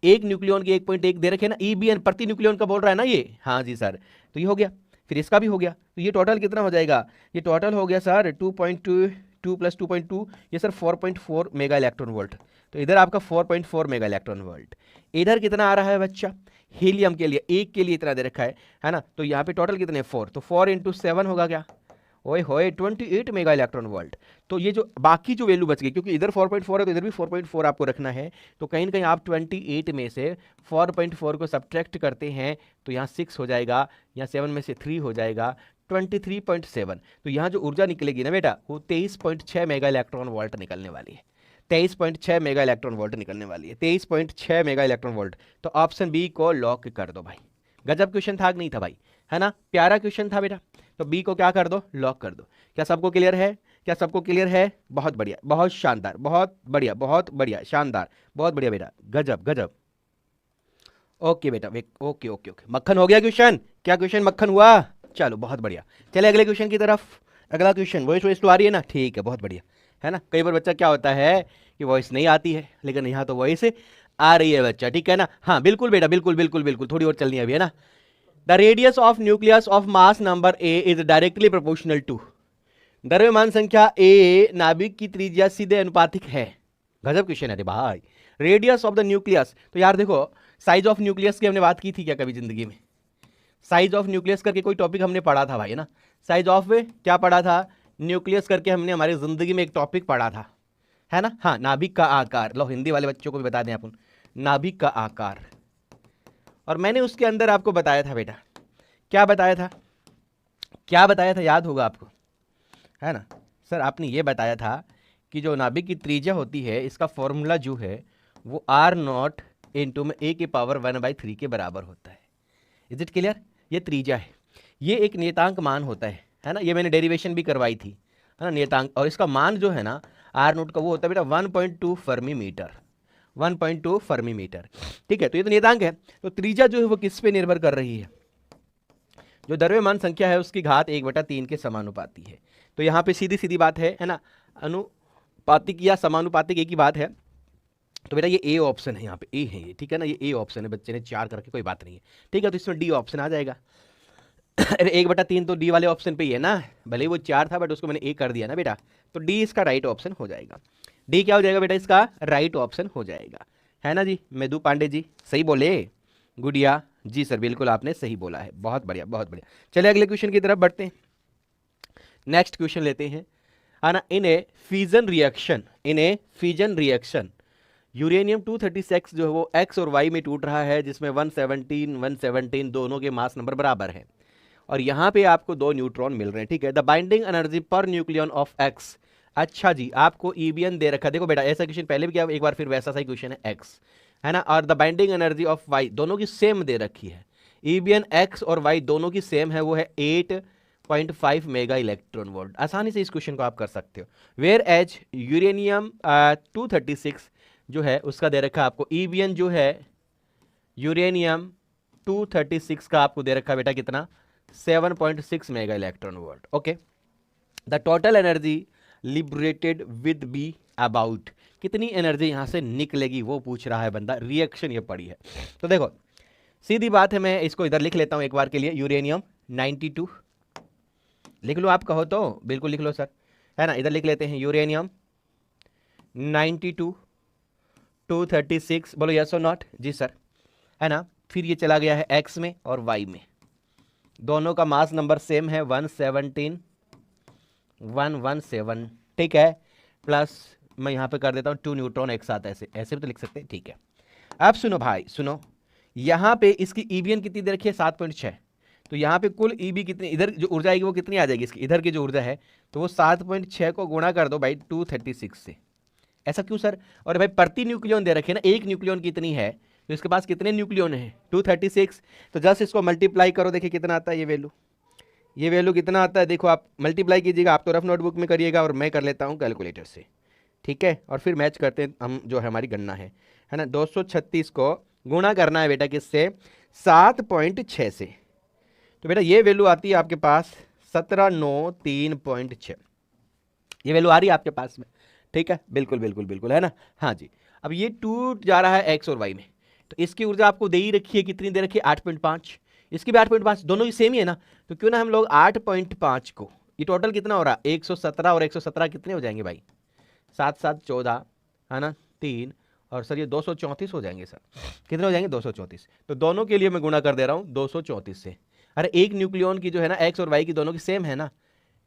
एक न्यूक्लियन की 1.1 दे रखे ना, ईबीएन प्रति न्यूक्लियन का बोल रहा है ना ये। हाँ जी सर, तो ये हो गया, फिर इसका भी हो गया, तो ये टोटल कितना हो जाएगा, ये टोटल हो गया सर 2.2 प्लस 2.2, ये सर 4.4 मेगा इलेक्ट्रॉन वोल्ट। तो इधर आपका 4.4 मेगा इलेक्ट्रॉन वोल्ट। इधर कितना आ रहा है बच्चा, हीलियम के लिए एक के लिए इतना दे रखा है ना। तो यहाँ पे टोटल कितने, 4, तो 4 × 7 होगा क्या, ओए होए 28 मेगा इलेक्ट्रॉन वोल्ट। तो ये जो बाकी जो वैल्यू बच गई, क्योंकि इधर 4.4 है तो इधर भी 4.4 आपको रखना है, तो कहीं ना कहीं आप 28 में से 4.4 को सब्ट्रैक्ट करते हैं तो यहाँ 6 हो जाएगा, यहाँ 7 में से 3 हो जाएगा, 23.7। तो यहाँ जो ऊर्जा निकलेगी ना बेटा, वो 23.6 मेगा इलेक्ट्रॉन वोल्ट निकलने वाली है। 23.6 मेगा इलेक्ट्रॉन वोल्ट निकलने वाली है, 23.6 मेगा इलेक्ट्रॉन वोल्ट। तो ऑप्शन बी को लॉक कर दो भाई। गजब क्वेश्चन था कि नहीं था भाई, है ना, प्यारा क्वेश्चन था बेटा। तो बी को क्या कर दो, लॉक कर दो। क्या सबको क्लियर है, क्या सबको क्लियर है? बहुत बढ़िया, बहुत शानदार, बहुत बढ़िया, बहुत बढ़िया, शानदार, बहुत बढ़िया बेटा, गजब गजब। ओके बेटा, ओके ओके ओके, मक्खन हो गया क्वेश्चन, क्या क्वेश्चन मक्खन हुआ? चलो बहुत बढ़िया, चले अगले क्वेश्चन की तरफ। अगला क्वेश्चन, वॉइस तो आ रही है ना, ठीक है, बहुत बढ़िया, है ना। कई बार बच्चा क्या होता है कि वॉइस नहीं आती है, लेकिन यहाँ तो वॉइस आ रही है बच्चा, ठीक है ना। हाँ बिल्कुल बेटा, बिल्कुल बिल्कुल बिल्कुल, थोड़ी और चलनी है अभी, है ना। The radius of nucleus of mass number A is directly proportional to, द्रव्यमान संख्या ए नाभिक की त्रिज्या सीधे अनुपातिक है। गजब क्वेश्चन है भाई। रेडियस ऑफ द न्यूक्लियस, तो यार देखो, साइज ऑफ न्यूक्लियस की हमने बात की थी क्या कभी जिंदगी में? साइज ऑफ न्यूक्लियस करके कोई टॉपिक हमने पढ़ा था भाई, है ना। साइज ऑफ क्या पढ़ा था, न्यूक्लियस करके हमने हमारी जिंदगी में एक टॉपिक पढ़ा था, है ना। हाँ, नाभिक का आकार, लो हिंदी वाले बच्चों को भी बता दें अपन, नाभिक का आकार। और मैंने उसके अंदर आपको बताया था बेटा, क्या बताया था, क्या बताया था, याद होगा आपको, है ना। सर आपने ये बताया था कि जो नाभिक की त्रिज्या होती है, इसका फॉर्मूला जो है वो r0 इंटू में a की पावर 1/3 के बराबर होता है। Is it clear? ये त्रिज्या है, ये एक नियतांक मान होता है ना। ये मैंने डेरिवेशन भी करवाई थी, है ना, नियतांक। और इसका मान जो है ना r0 का, वो होता है बेटा 1.2 फर्मी मीटर, 1.2 फर्मी मीटर, ठीक है। तो ये तो नियतांक है। तो त्रिज्या जो है वो किस पे निर्भर कर रही है, जो द्रव्यमान संख्या है उसकी घात 1/3 के समानुपाती है। तो यहाँ पे सीधी सीधी बात है ना, अनुपातिक या समानुपातिक एक ही बात है। तो बेटा ये ए ऑप्शन है, यहाँ पे ए है ये, ठीक है ना, ये ए ऑप्शन है, बच्चे ने 4 करके कोई बात नहीं है, ठीक है। तो इसमें डी ऑप्शन आ जाएगा। अरे 1/3 तो डी वाले ऑप्शन पे ही है ना, भले वो 4 था बट उसको मैंने ए कर दिया ना बेटा, तो डी इसका राइट ऑप्शन हो जाएगा। डी क्या हो जाएगा बेटा, इसका राइट ऑप्शन हो जाएगा, है ना जी। मेदू पांडे जी सही बोले, गुड़िया जी सर बिल्कुल आपने सही बोला है, बहुत बढ़िया बहुत बढ़िया। चले अगले क्वेश्चन की तरफ बढ़ते हैं। नेक्स्ट क्वेश्चन लेते हैं, है ना। इन ए फ्यूजन रिएक्शन, इन ए फ्यूजन रिएक्शन यूरेनियम 236 जो है वो एक्स और वाई में टूट रहा है, जिसमें 117 दोनों के मास नंबर बराबर है, और यहाँ पे आपको 2 न्यूट्रॉन मिल रहे हैं, ठीक है। The binding energy per nucleon of x, अच्छा जी, आपको ईबीएन दे रखा है। देखो बेटा ऐसा क्वेश्चन पहले भी किया, एक बार फिर वैसा सा क्वेश्चन है, एक्स, है ना। और the binding energy of Y, दोनों की सेम दे रखी है, ईबीएन एक्स और वाई दोनों की सेम है, वो है 8.5 मेगा इलेक्ट्रॉन वोल्ट। आसानी से इस क्वेश्चन को आप कर सकते हो। वेयर एज यूरेनियम 236 जो है उसका दे रखा है आपको, ईबीएन जो है यूरेनियम 236 का आपको दे रखा है बेटा कितना, 7.6 mega electron volt, okay. The total energy liberated with be about, कितनी एनर्जी यहां से निकलेगी वो पूछ रहा है बंदा, रिएक्शन ये पड़ी है। तो देखो सीधी बात है, मैं इसको इधर लिख लेता हूं एक बार के लिए, यूरेनियम 92, लिख लो आप कहो तो, बिल्कुल लिख लो सर, है ना। इधर लिख लेते हैं यूरेनियम 92 236, बोलो यस और नॉट जी सर, है ना। फिर ये चला गया है एक्स में और वाई में, दोनों का मास नंबर सेम है 117, ठीक है। प्लस मैं यहाँ पे कर देता हूँ 2 न्यूट्रॉन एक साथ, ऐसे ऐसे भी तो लिख सकते हैं, ठीक है। अब सुनो भाई सुनो, यहाँ पे इसकी ईबीएन कितनी दे रखी है, 7.6, तो यहाँ पे कुल ईबी कितनी, इधर जो ऊर्जा आएगी वो कितनी आ जाएगी इसकी, इधर की जो ऊर्जा है, तो वो 7.6 को गुणा कर दो भाई 236 से। ऐसा क्यों सर? और भाई प्रति न्यूक्लियन दे रखे ना, एक न्यूक्लियन कितनी है, तो इसके पास कितने न्यूक्लियन है 236, तो जस्ट इसको मल्टीप्लाई करो, देखिए कितना आता है ये वैल्यू, ये वैल्यू कितना आता है, देखो आप मल्टीप्लाई कीजिएगा, आप तो रफ नोटबुक में करिएगा और मैं कर लेता हूँ कैलकुलेटर से, ठीक है। और फिर मैच करते हैं हम, जो है हमारी गणना है ना। 236 को गुणा करना है बेटा किससे, 7.6 से। तो बेटा ये वैल्यू आती है आपके पास 1793.6, ये वैल्यू आ रही है आपके पास में, ठीक है, बिल्कुल बिल्कुल बिल्कुल, है ना। हाँ जी। अब ये टूट जा रहा है एक्स और वाई में, तो इसकी ऊर्जा आपको दे ही रखी है, कितनी दे रखी है, 8.5, इसकी भी 8.5, दोनों ही सेम ही है ना, तो क्यों ना हम लोग 8.5 को, ये टोटल कितना हो रहा है 117, और 117 कितने हो जाएंगे भाई, 7 7 14, है ना, 3, और सर ये 234 हो जाएंगे सर, कितने हो जाएंगे 234, तो दोनों के लिए मैं गुणा कर दे रहा हूँ 234 से। अरे एक न्यूक्लियन की जो है ना एक्स और वाई की दोनों की सेम है ना,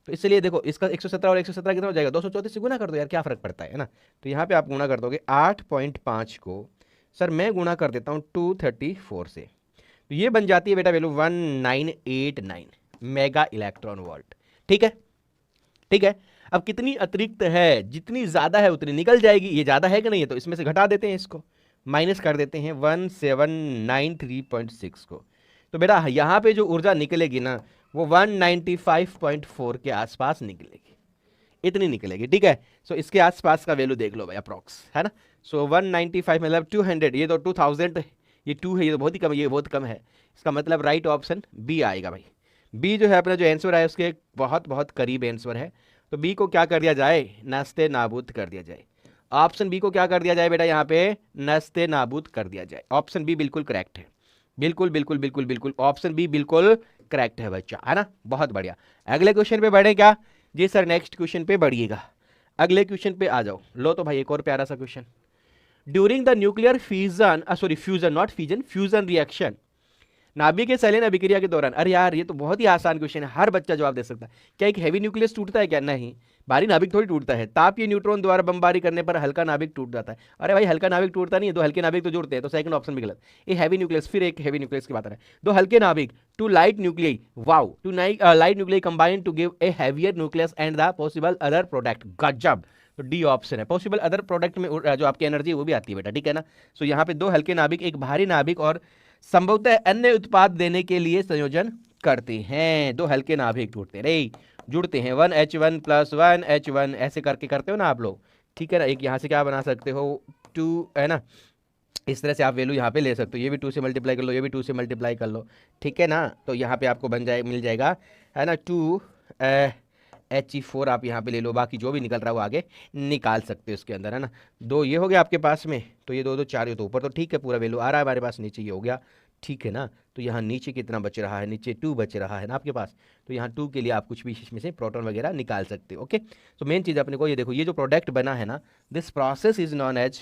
तो इसलिए देखो इसका 117 और 117 कितना हो जाएगा, 234 से गुना कर दो यार, क्या फर्क पड़ता है ना। तो यहाँ पे आप गुणा कर दोगे 8.5 को, सर मैं गुणा कर देता हूँ 234 से, तो ये बन जाती है बेटा वैल्यू 1989 मेगा इलेक्ट्रॉन वोल्ट। ठीक है, ठीक है। अब कितनी अतिरिक्त है, जितनी ज्यादा है उतनी निकल जाएगी, ये ज्यादा है कि नहीं है, तो इसमें से घटा देते हैं, इसको माइनस कर देते हैं 1793.6 को, तो बेटा यहाँ पे जो ऊर्जा निकलेगी ना वो 195.4 के आसपास निकलेगी, इतनी निकलेगी, ठीक है। सो इसके आसपास का वैल्यू देख लो भाई अप्रॉक्स, है ना। सो 195 मतलब 200, ये तो 2000, ये 2 है, ये तो बहुत ही कम है, ये बहुत कम है, इसका मतलब राइट ऑप्शन बी आएगा भाई। बी जो है अपना जो आंसर है उसके बहुत बहुत करीब आंसर है, तो बी को क्या कर दिया जाए, नस्ते नाबूद कर दिया जाए। ऑप्शन बी को क्या कर दिया जाए बेटा, यहाँ पे नस्ते नाबूद कर दिया जाए। ऑप्शन बी बिल्कुल करेक्ट है, बिल्कुल बिल्कुल बिल्कुल बिल्कुल, ऑप्शन बी बिल्कुल करेक्ट है बच्चा, है ना, बहुत बढ़िया। अगले क्वेश्चन पे बढ़े क्या, जी सर नेक्स्ट क्वेश्चन पे बढ़िएगा, अगले क्वेश्चन पे आ जाओ। लो तो भाई एक और प्यारा सा question, during the nuclear fusion, sorry fusion not fusion, fusion reaction, नाभिक के संलयन अभिक्रिया के दौरान, अरे यार ये तो बहुत ही आसान क्वेश्चन है, हर बच्चा जवाब दे सकता है। क्या एक हैवी न्यूक्लियस टूटता है क्या, नहीं, भारी नाभिक थोड़ी टूटता है, तापीय न्यूट्रॉन द्वारा बमबारी करने पर हल्का नाभिक टूट जाता है। अरे भाई हल्का नाभिक टूटता नहीं है, दो हल्के नाभिक तो जुड़ते हैं, तो सेकंड ऑप्शन भी गलत। ये हैवी न्यूक्लियस, फिर एक हैवी न्यूक्लियस की बात है, दो हल्के नाभिक, two light nuclei, wow, two light nuclei combine to give a heavier nucleus and the possible other product, गजब। तो डी ऑप्शन है, पॉसिबल अदर प्रोडक्ट में जो आपकी एनर्जी है वो भी आती है बेटा, ठीक है ना। सो यहाँ पे दो हल्के नाभिक, एक भारी नाभिक और संभवतः अन्य उत्पाद देने के लिए संयोजन करते हैं, दो हल्के नाभिक टूटते रहे जुड़ते हैं, 1H1 + 1H1 ऐसे करके करते हो ना आप लोग, ठीक है ना। एक यहाँ से क्या बना सकते हो 2, है ना, इस तरह से आप वैल्यू यहाँ पे ले सकते हो, ये भी 2 से मल्टीप्लाई कर लो, ये भी 2 से मल्टीप्लाई कर लो, ठीक है ना। तो यहाँ पे आपको बन जाए, मिल जाएगा, है ना, 2He4 आप यहाँ पे ले लो, बाकी जो भी निकल रहा है वो आगे निकाल सकते हो इसके अंदर, है ना। दो ये हो गया आपके पास में, तो ये दो दो 4, ये तो ऊपर तो ठीक है, पूरा वैल्यू आ रहा है हमारे पास, नीचे ये हो गया, ठीक है ना। तो यहाँ नीचे कितना बच रहा है, नीचे 2 बच रहा है ना आपके पास, तो यहाँ 2 के लिए आप कुछ भी इसमें से प्रोटॉन वगैरह निकाल सकते हो, ओके। तो मेन चीज़ अपने को ये देखो, ये जो प्रोडक्ट बना है ना, this process is known as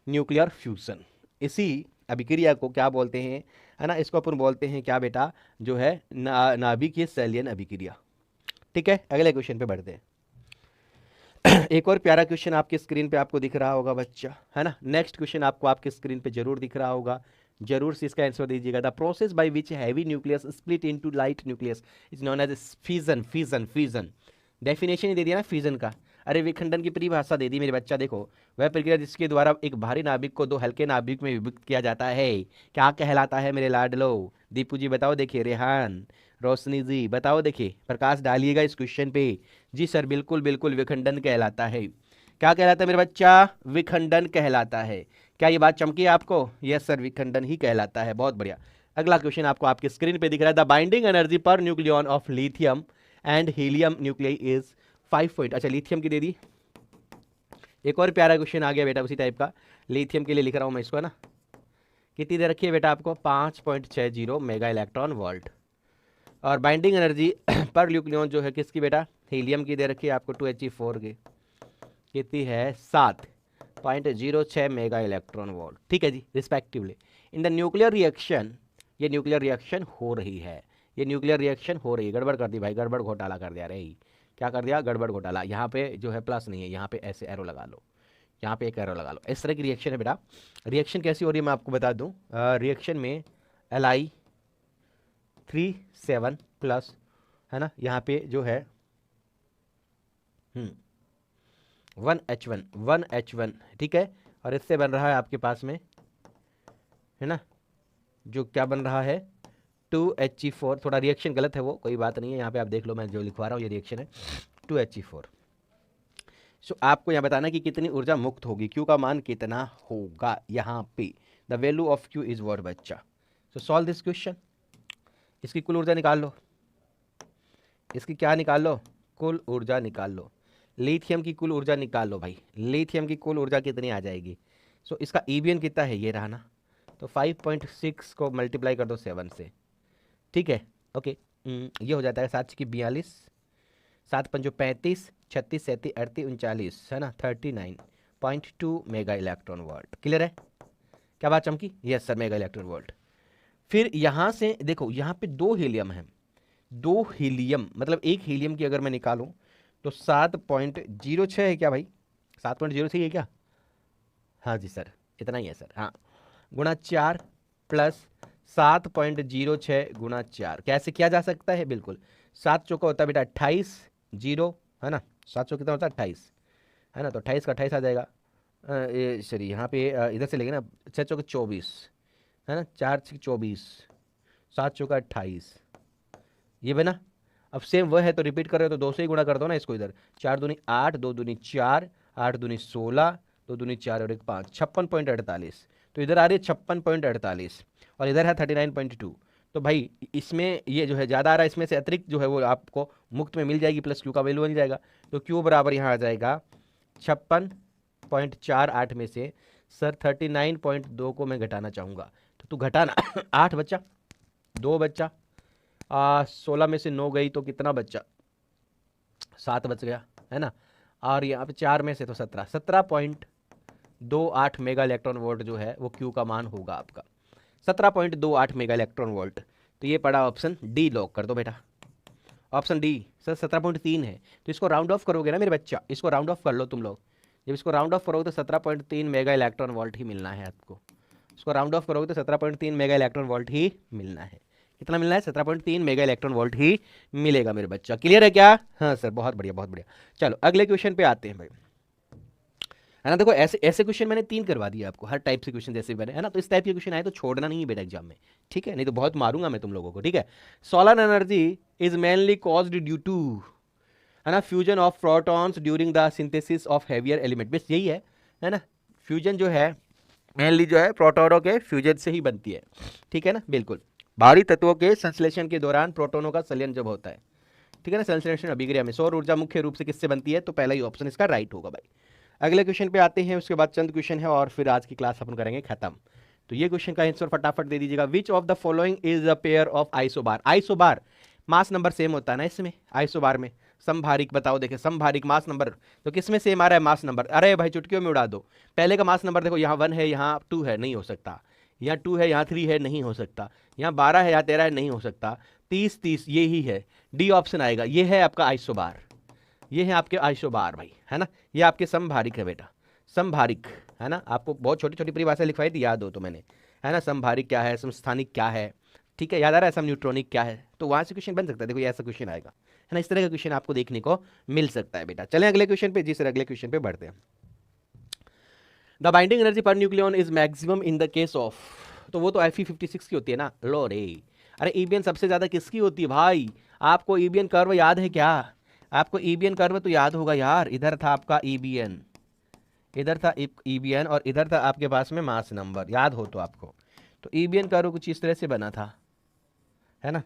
nuclear fusion, इसी अभिक्रिया को क्या बोलते हैं, है ना, इसको अपन बोलते हैं क्या बेटा, जो है नाभिकीय संलयन अभिक्रिया, ठीक है। अगले क्वेश्चन पे बढ़ते हैं। एक और प्यारा क्वेश्चन आपके स्क्रीन पे आपको दिख रहा होगा बच्चा, है ना, नेक्स्ट क्वेश्चन आपको आपके स्क्रीन पे जरूर दिख रहा होगा, जरूर से इसका आंसर दीजिएगा। The process by which heavy nucleus split into light nucleus is known as fusion, fusion fusion, definition ही दे दिया ना फ्यूजन का, अरे विखंडन की परिभाषा दे दी मेरे बच्चा। देखो वह प्रक्रिया जिसके द्वारा एक भारी नाभिक को दो हल्के नाभिक में विभक्त किया जाता है, क्या कहलाता है मेरे लाडलो, दीपू जी बताओ, देखिए रेहान, रोशनी जी बताओ, देखिए प्रकाश डालिएगा इस क्वेश्चन पे। जी सर बिल्कुल बिल्कुल, विखंडन कहलाता है। क्या कहलाता है मेरे बच्चा, विखंडन कहलाता है। क्या ये बात चमकी आपको, यस सर विखंडन ही कहलाता है, बहुत बढ़िया। अगला क्वेश्चन आपको आपके स्क्रीन पे दिख रहा है, the binding energy per nucleon of lithium and helium nuclei is 5 point, अच्छा लिथियम की दे दी। एक और प्यारा क्वेश्चन आ गया बेटा उसी टाइप का, लिथियम के लिए लिख रहा हूं मैं इसको, है ना। कितनी दे रखी है बेटा आपको, 5.60 मेगा इलेक्ट्रॉन वोल्ट, और बाइंडिंग एनर्जी पर न्यूक्लियन जो है किसकी बेटा, हीलियम की दे रखी है आपको 2He4 की, कितनी है 7.06 मेगा इलेक्ट्रॉन वोल्ट, ठीक है जी, respectively. In the nuclear reaction, ये न्यूक्लियर रिएक्शन हो रही है, ये न्यूक्लियर रिएक्शन हो रही है, गड़बड़ कर दी भाई, गड़बड़ घोटाला कर दिया रे, क्या कर दिया, गड़बड़ घोटाला। यहाँ पे जो है प्लस नहीं है, यहाँ पे ऐसे एरो लगा लो, यहाँ पे एक एरो लगा लो, इस तरह की रिएक्शन है बेटा। रिएक्शन कैसी हो रही है मैं आपको बता दूँ, रिएक्शन में Li37 प्लस, है ना, यहाँ पे जो है 1H1, ठीक है, और इससे बन रहा है आपके पास में, है ना, जो क्या बन रहा है 2He4, थोड़ा रिएक्शन गलत है वो, कोई बात नहीं है, यहाँ पे आप देख लो, मैं जो लिखवा रहा हूँ ये रिएक्शन है 2He4। सो आपको यहाँ बताना कि कितनी ऊर्जा मुक्त होगी, Q का मान कितना होगा यहाँ पे, the value of Q is what बच्चा, सो सॉल्व दिस क्वेश्चन। इसकी कुल ऊर्जा निकाल लो, इसकी क्या निकाल लो, कुल ऊर्जा निकाल लो। लिथियम की कुल ऊर्जा निकाल लो भाई, लिथियम की कुल ऊर्जा कितनी आ जाएगी। सो इसका ईबीएन कितना है, ये रहा ना, तो 5.6 को मल्टीप्लाई कर दो 7 से, ठीक है। ओके, ये हो जाता है 7 की 42, 7 पंजो 35, 36 37 38 39, है ना, 39.2 मेगा इलेक्ट्रॉन वोल्ट। क्लियर है, क्या बात चमकी, yes sir, mega electron volt. फिर यहाँ से देखो, यहाँ पे 2 हीलियम है, 2 हीलियम मतलब एक हीलियम की अगर मैं निकालूं तो 7.06 है क्या भाई, 7.06 है क्या, हाँ जी सर, इतना ही है सर, हाँ, गुणा 4 प्लस 7.06 गुणा 4 कैसे किया जा सकता है, बिल्कुल 7 चौका होता है बेटा 28, जीरो, है ना, 7 चौका कितना होता है 28, है ना, तो 28 का 28 आ जाएगा। सॉरी यहाँ पे इधर से लेंगे ना, 6 चौका 24, है ना, 4 6 24, 7 चौका 28, ये बना। अब सेम वह है तो रिपीट कर रहे हो तो 2 से ही गुणा कर दो ना इसको इधर, 4 दूनी 8, 2 दूनी 4, 8 दूनी 16, 2 दूनी 4 और 1 5, 56.48, तो इधर आ रही है 56.48 और इधर है 39.2। तो भाई इसमें ये जो है ज़्यादा आ रहा है, इसमें से अतिरिक्त जो है वो आपको मुफ्त में मिल जाएगी, प्लस क्यू का वैल्यू बन जाएगा। तो क्यू बराबर यहाँ आ जाएगा 56.48 में से सर 39.2 को मैं घटाना चाहूँगा, तो तू घटाना 8 बच्चा, 2 बच्चा, 16 में से 9 गई तो कितना बच्चा, 7 बच गया, है ना, और यहाँ पे 4 में से तो 17.28 मेगा इलेक्ट्रॉन वोल्ट जो है वो क्यू का मान होगा आपका, 17.28 मेगा इलेक्ट्रॉन वोल्ट। तो ये पड़ा ऑप्शन डी, लॉक कर दो बेटा, ऑप्शन डी। सर 17.3 है, तो इसको राउंड ऑफ करोगे ना मेरे बच्चा, इसको राउंड ऑफ कर लो तुम लोग, जब इसको राउंड ऑफ करोगे तो 17.3 मेगा इलेक्ट्रॉन वोल्ट ही मिलना है आपको, इसको राउंड ऑफ करोगे तो 17.3 मेगा इलेक्ट्रॉन वोल्ट ही मिलना है। कितना मिलना है, 17.3 मेगा इलेक्ट्रॉन वोल्ट ही मिलेगा मेरे बच्चा। क्लियर है क्या, हाँ सर, बहुत बढ़िया बहुत बढ़िया। चलो अगले क्वेश्चन पे आते हैं भाई, है ना। देखो ऐसे ऐसे क्वेश्चन मैंने 3 करवा दिए आपको, हर टाइप से क्वेश्चन जैसे बने, है ना, तो इस टाइप के क्वेश्चन आए तो छोड़ना नहीं है बेटा एग्जाम में, ठीक है, नहीं तो बहुत मारूंगा मैं तुम लोगों को, ठीक है। Solar energy is mainly caused due to, है ना, fusion of protons during the synthesis of heavier element, बस यही है ना, फ्यूजन जो है मेनली जो है प्रोटॉनों के फ्यूजन से ही बनती है, ठीक है ना, बिल्कुल, भारी तत्वों के संश्लेषण के दौरान प्रोटोनों का संलयन जब होता है, ठीक है ना, संश्लेषण अभिक्रिया में। सौर ऊर्जा मुख्य रूप से किससे बनती है, तो पहला ही ऑप्शन इसका राइट होगा भाई। अगले क्वेश्चन पे आते हैं, उसके बाद चंद क्वेश्चन है और फिर आज की क्लास अपन करेंगे खत्म। तो ये क्वेश्चन का आंसर फटाफट दे दीजिएगा। विच of the following is a pair of isobar, isobar mass number same होता है ना इसमें, आइसोबार में समभारिक बताओ, देखे समभारिक मास नंबर तो किसमें सेम आ रहा है मास नंबर, अरे भाई चुटकियों में उड़ा दो। पहले का मास नंबर देखो, यहाँ 1 है, यहाँ 2 है, नहीं हो सकता, यहाँ 2 है, यहाँ 3 है, नहीं हो सकता, यहाँ 12 है, यहाँ 13 है, नहीं हो सकता, 30 30 ये ही है, डी ऑप्शन आएगा, ये है आपका आइसोबार, ये है आपके आइसोबार भाई, है ना, ये आपके समभारिक है बेटा, समभारिक, है ना, आपको बहुत छोटी छोटी परिभाषा लिखवाई थी, याद हो तो मैंने, है ना, समभारिक क्या है, समस्थानिक क्या है, ठीक है, याद आ रहा है, सम न्यूट्रॉनिक क्या है, तो वहां से क्वेश्चन बन सकता है, देखो ये ऐसा क्वेश्चन आएगा, है ना, इस तरह का क्वेश्चन आपको देखने को मिल सकता है बेटा। चलें अगले क्वेश्चन पे, जी सर अगले क्वेश्चन पे बढ़ते हैं। The binding energy per nucleon is maximum in the case of, तो वो तो Fe56 की होती है ना, लो रे, अरे ईबीएन सबसे ज्यादा किसकी होती है भाई, आपको ईबीएन कर्व याद है क्या, आपको ईबीएन कर्व तो याद होगा यार, इधर था आपका ईबीएन, इधर था ईबीएन और इधर था आपके पास में मास नंबर, याद हो तो आपको, तो ईबीएन कर्व कुछ इस तरह से बना था, है ना,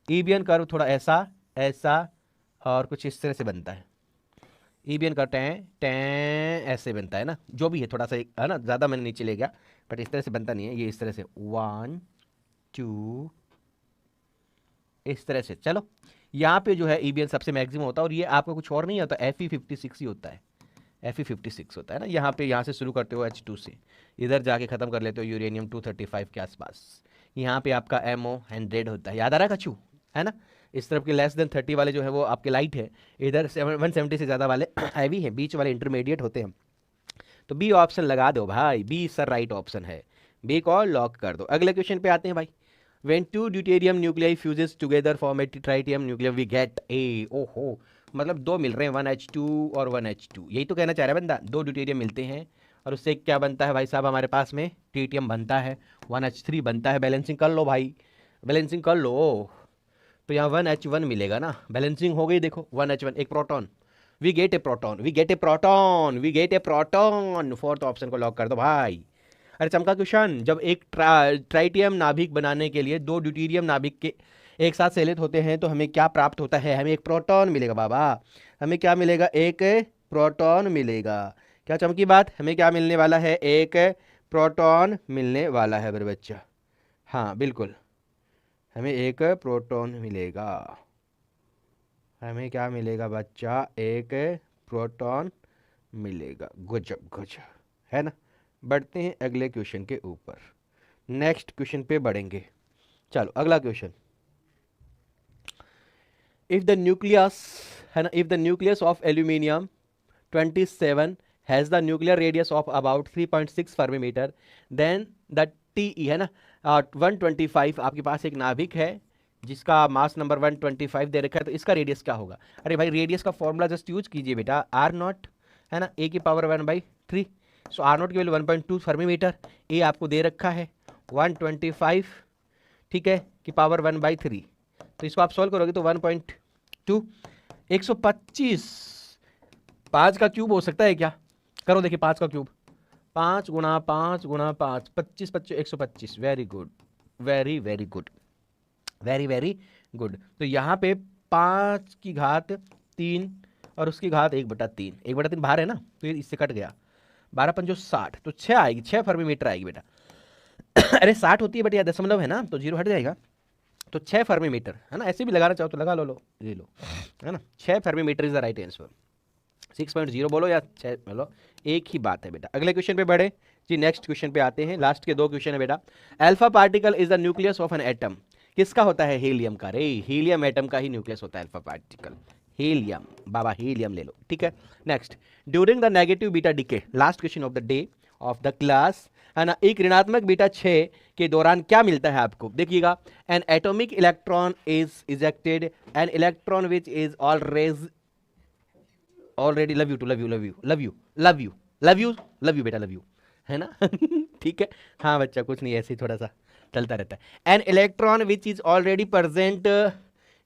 ईबीएन कर्व थोड़ा ऐसा ऐसा और कुछ इस तरह से बनता है, ईबीएन का टैं टैं ऐसे बनता है ना, जो भी है थोड़ा सा है ना, ज़्यादा मैंने नीचे ले गया, बट इस तरह से बनता नहीं है, ये इस तरह से 1 2 इस तरह से। चलो यहाँ पे जो है ईबीएन सबसे मैक्सिमम होता है और ये आपका कुछ और नहीं होता, Fe56 ही होता है, Fe56 होता है ना, यहाँ पे यहाँ से शुरू करते हो H2 से, इधर जाके ख़त्म कर लेते हो यूरेनियम 235 के आसपास, यहाँ पे आपका MO100 होता है, याद आ रहा है कछू, है ना, इस तरफ के लेस देन 30 वाले जो है वो आपके लाइट है, इधर 170 से ज़्यादा वाले हैवी है, बीच वाले इंटरमीडिएट होते हैं। तो बी ऑप्शन लगा दो भाई, बी सर राइट ऑप्शन है, बी को लॉक कर दो। अगले क्वेश्चन पे आते हैं भाई, when two deuterium nuclei fuses together form a tritium nucleus we get a, ओहो मतलब 2 मिल रहे हैं, 1H2 और 1H2, यही तो कहना चाह रहा है बंदा, 2 ड्यूटेरियम मिलते हैं और उससे क्या बनता है भाई साहब, हमारे पास में ट्रीटियम बनता है, 1H3 बनता है, बैलेंसिंग कर लो भाई, बैलेंसिंग कर लो, तो यहाँ 1H1 मिलेगा ना, बैलेंसिंग हो गई, देखो 1H1 एक proton, we get a proton, we get a proton, we get a proton, fourth option को लॉक कर दो भाई। अरे चमका क्वेश्चन, जब एक ट्राइटियम नाभिक बनाने के लिए दो ड्यूटेरियम नाभिक के एक साथ सेलित होते हैं तो हमें क्या प्राप्त होता है? हमें एक प्रोटॉन मिलेगा बाबा। हमें क्या मिलेगा? एक प्रोटॉन मिलेगा। क्या चमकी बात? हमें क्या मिलने वाला है? एक प्रोटॉन मिलने वाला है मेरे बच्चा। हाँ बिल्कुल, हमें एक प्रोटॉन मिलेगा। हमें क्या मिलेगा बच्चा? एक प्रोटॉन मिलेगा। गजब गजब, है ना। बढ़ते हैं अगले क्वेश्चन के ऊपर, नेक्स्ट क्वेश्चन पे बढ़ेंगे। चलो अगला क्वेश्चन। इफ द न्यूक्लियस, है ना, if the nucleus of aluminium 27 has the nuclear radius of about 3.6 fermimetre, then the T E, है ना, 125, आपके पास एक नाभिक है जिसका मास नंबर 125 दे रखा है, तो इसका रेडियस क्या होगा? अरे भाई रेडियस का फॉर्मूला जस्ट यूज कीजिए बेटा, आर नॉट, है ना, ए की पावर 1/3। सो आर नॉट की वैल्यू 1.2 फर्मीमीटर, ए आपको दे रखा है 125, ठीक है, की पावर 1/3। तो इसको आप सॉल्व करोगे तो 1.2 125, 5 का क्यूब हो सकता है क्या? करो देखिए, 5 का क्यूब, 5 गुणा 5 गुणा 5, 25 25 125। Very good, very very good, very very good. तो यहाँ पे 5 की घात 3 और उसकी घात 1/3, 1/3 बाहर है ना, तो ये इससे कट गया, 12 पंजो 60, तो 6 आएगी, 6 फर्मीमीटर आएगी बेटा। अरे 60 होती है बट यह दशमलव है ना, तो 0 हट जाएगा, तो 6 फर्मीमीटर, है ना। ऐसे भी लगाना चाहो तो लगा लो, ये लो, है ना, 6 फर्मीमीटर इज द राइट आंसर। 6.0 बोलो या 6 बोलो, एक ही बात है बेटा। अगले क्वेश्चन पे बढ़े जी, नेक्स्ट क्वेश्चन पे आते हैं, लास्ट के 2 क्वेश्चन है बेटा। Alpha particle is the nucleus of an atom, किसका होता है? हीलियम का। रे हीलियम एटम का ही न्यूक्लियस होता है अल्फा पार्टिकल, हीलियम बाबा, हीलियम ले लो, ठीक है। Next, during the negative beta decay, last question of the day of the class, है ना, एक ऋणात्मक बीटा 6 के दौरान क्या मिलता है आपको? देखिएगा, an atomic electron is ejected, an electron which is already love you too love you love you love you love you love you love you बेटा, लव यू, है ना। ठीक है, हाँ बच्चा, कुछ नहीं, ऐसे ही थोड़ा सा चलता रहता है। N electron which is already present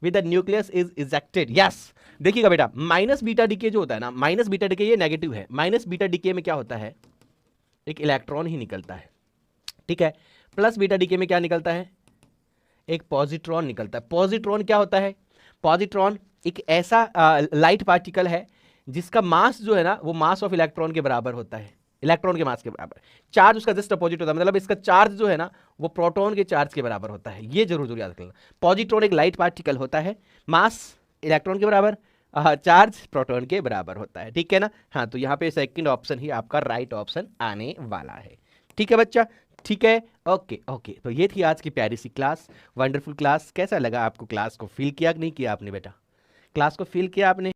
with the nucleus is ejected. Yes, देखिएगा बेटा, माइनस बीटा डीके जो होता है ना, माइनस बीटा डीके ये नेगेटिव है, माइनस बीटा डीके में क्या होता है? एक इलेक्ट्रॉन ही निकलता है, ठीक है। प्लस बीटा डीके में क्या निकलता है? एक पॉजिट्रॉन निकलता है। पॉजिट्रॉन क्या होता है? पॉजिट्रॉन एक ऐसा लाइट पार्टिकल है जिसका मास जो है ना, वो मास ऑफ इलेक्ट्रॉन के बराबर होता है, इलेक्ट्रॉन के मास के बराबर। चार्ज उसका जस्ट अपोजिट होता है, मतलब इसका चार्ज जो है ना, वो प्रोटॉन के चार्ज के बराबर होता है। ये जरूर याद रखना, पॉजिट्रॉन एक लाइट पार्टिकल होता है, मास इलेक्ट्रॉन के बराबर, चार्ज प्रोटॉन के बराबर होता है, ठीक है ना। हाँ, तो यहाँ पे सेकंड ऑप्शन ही आपका राइट ऑप्शन आने वाला है, ठीक है बच्चा, ठीक है। ओके ओके, तो ये थी आज की प्यारी सी क्लास, वंडरफुल क्लास। कैसा लगा आपको? क्लास को फील किया कि नहीं किया आपने बेटा? क्लास को फील किया आपने?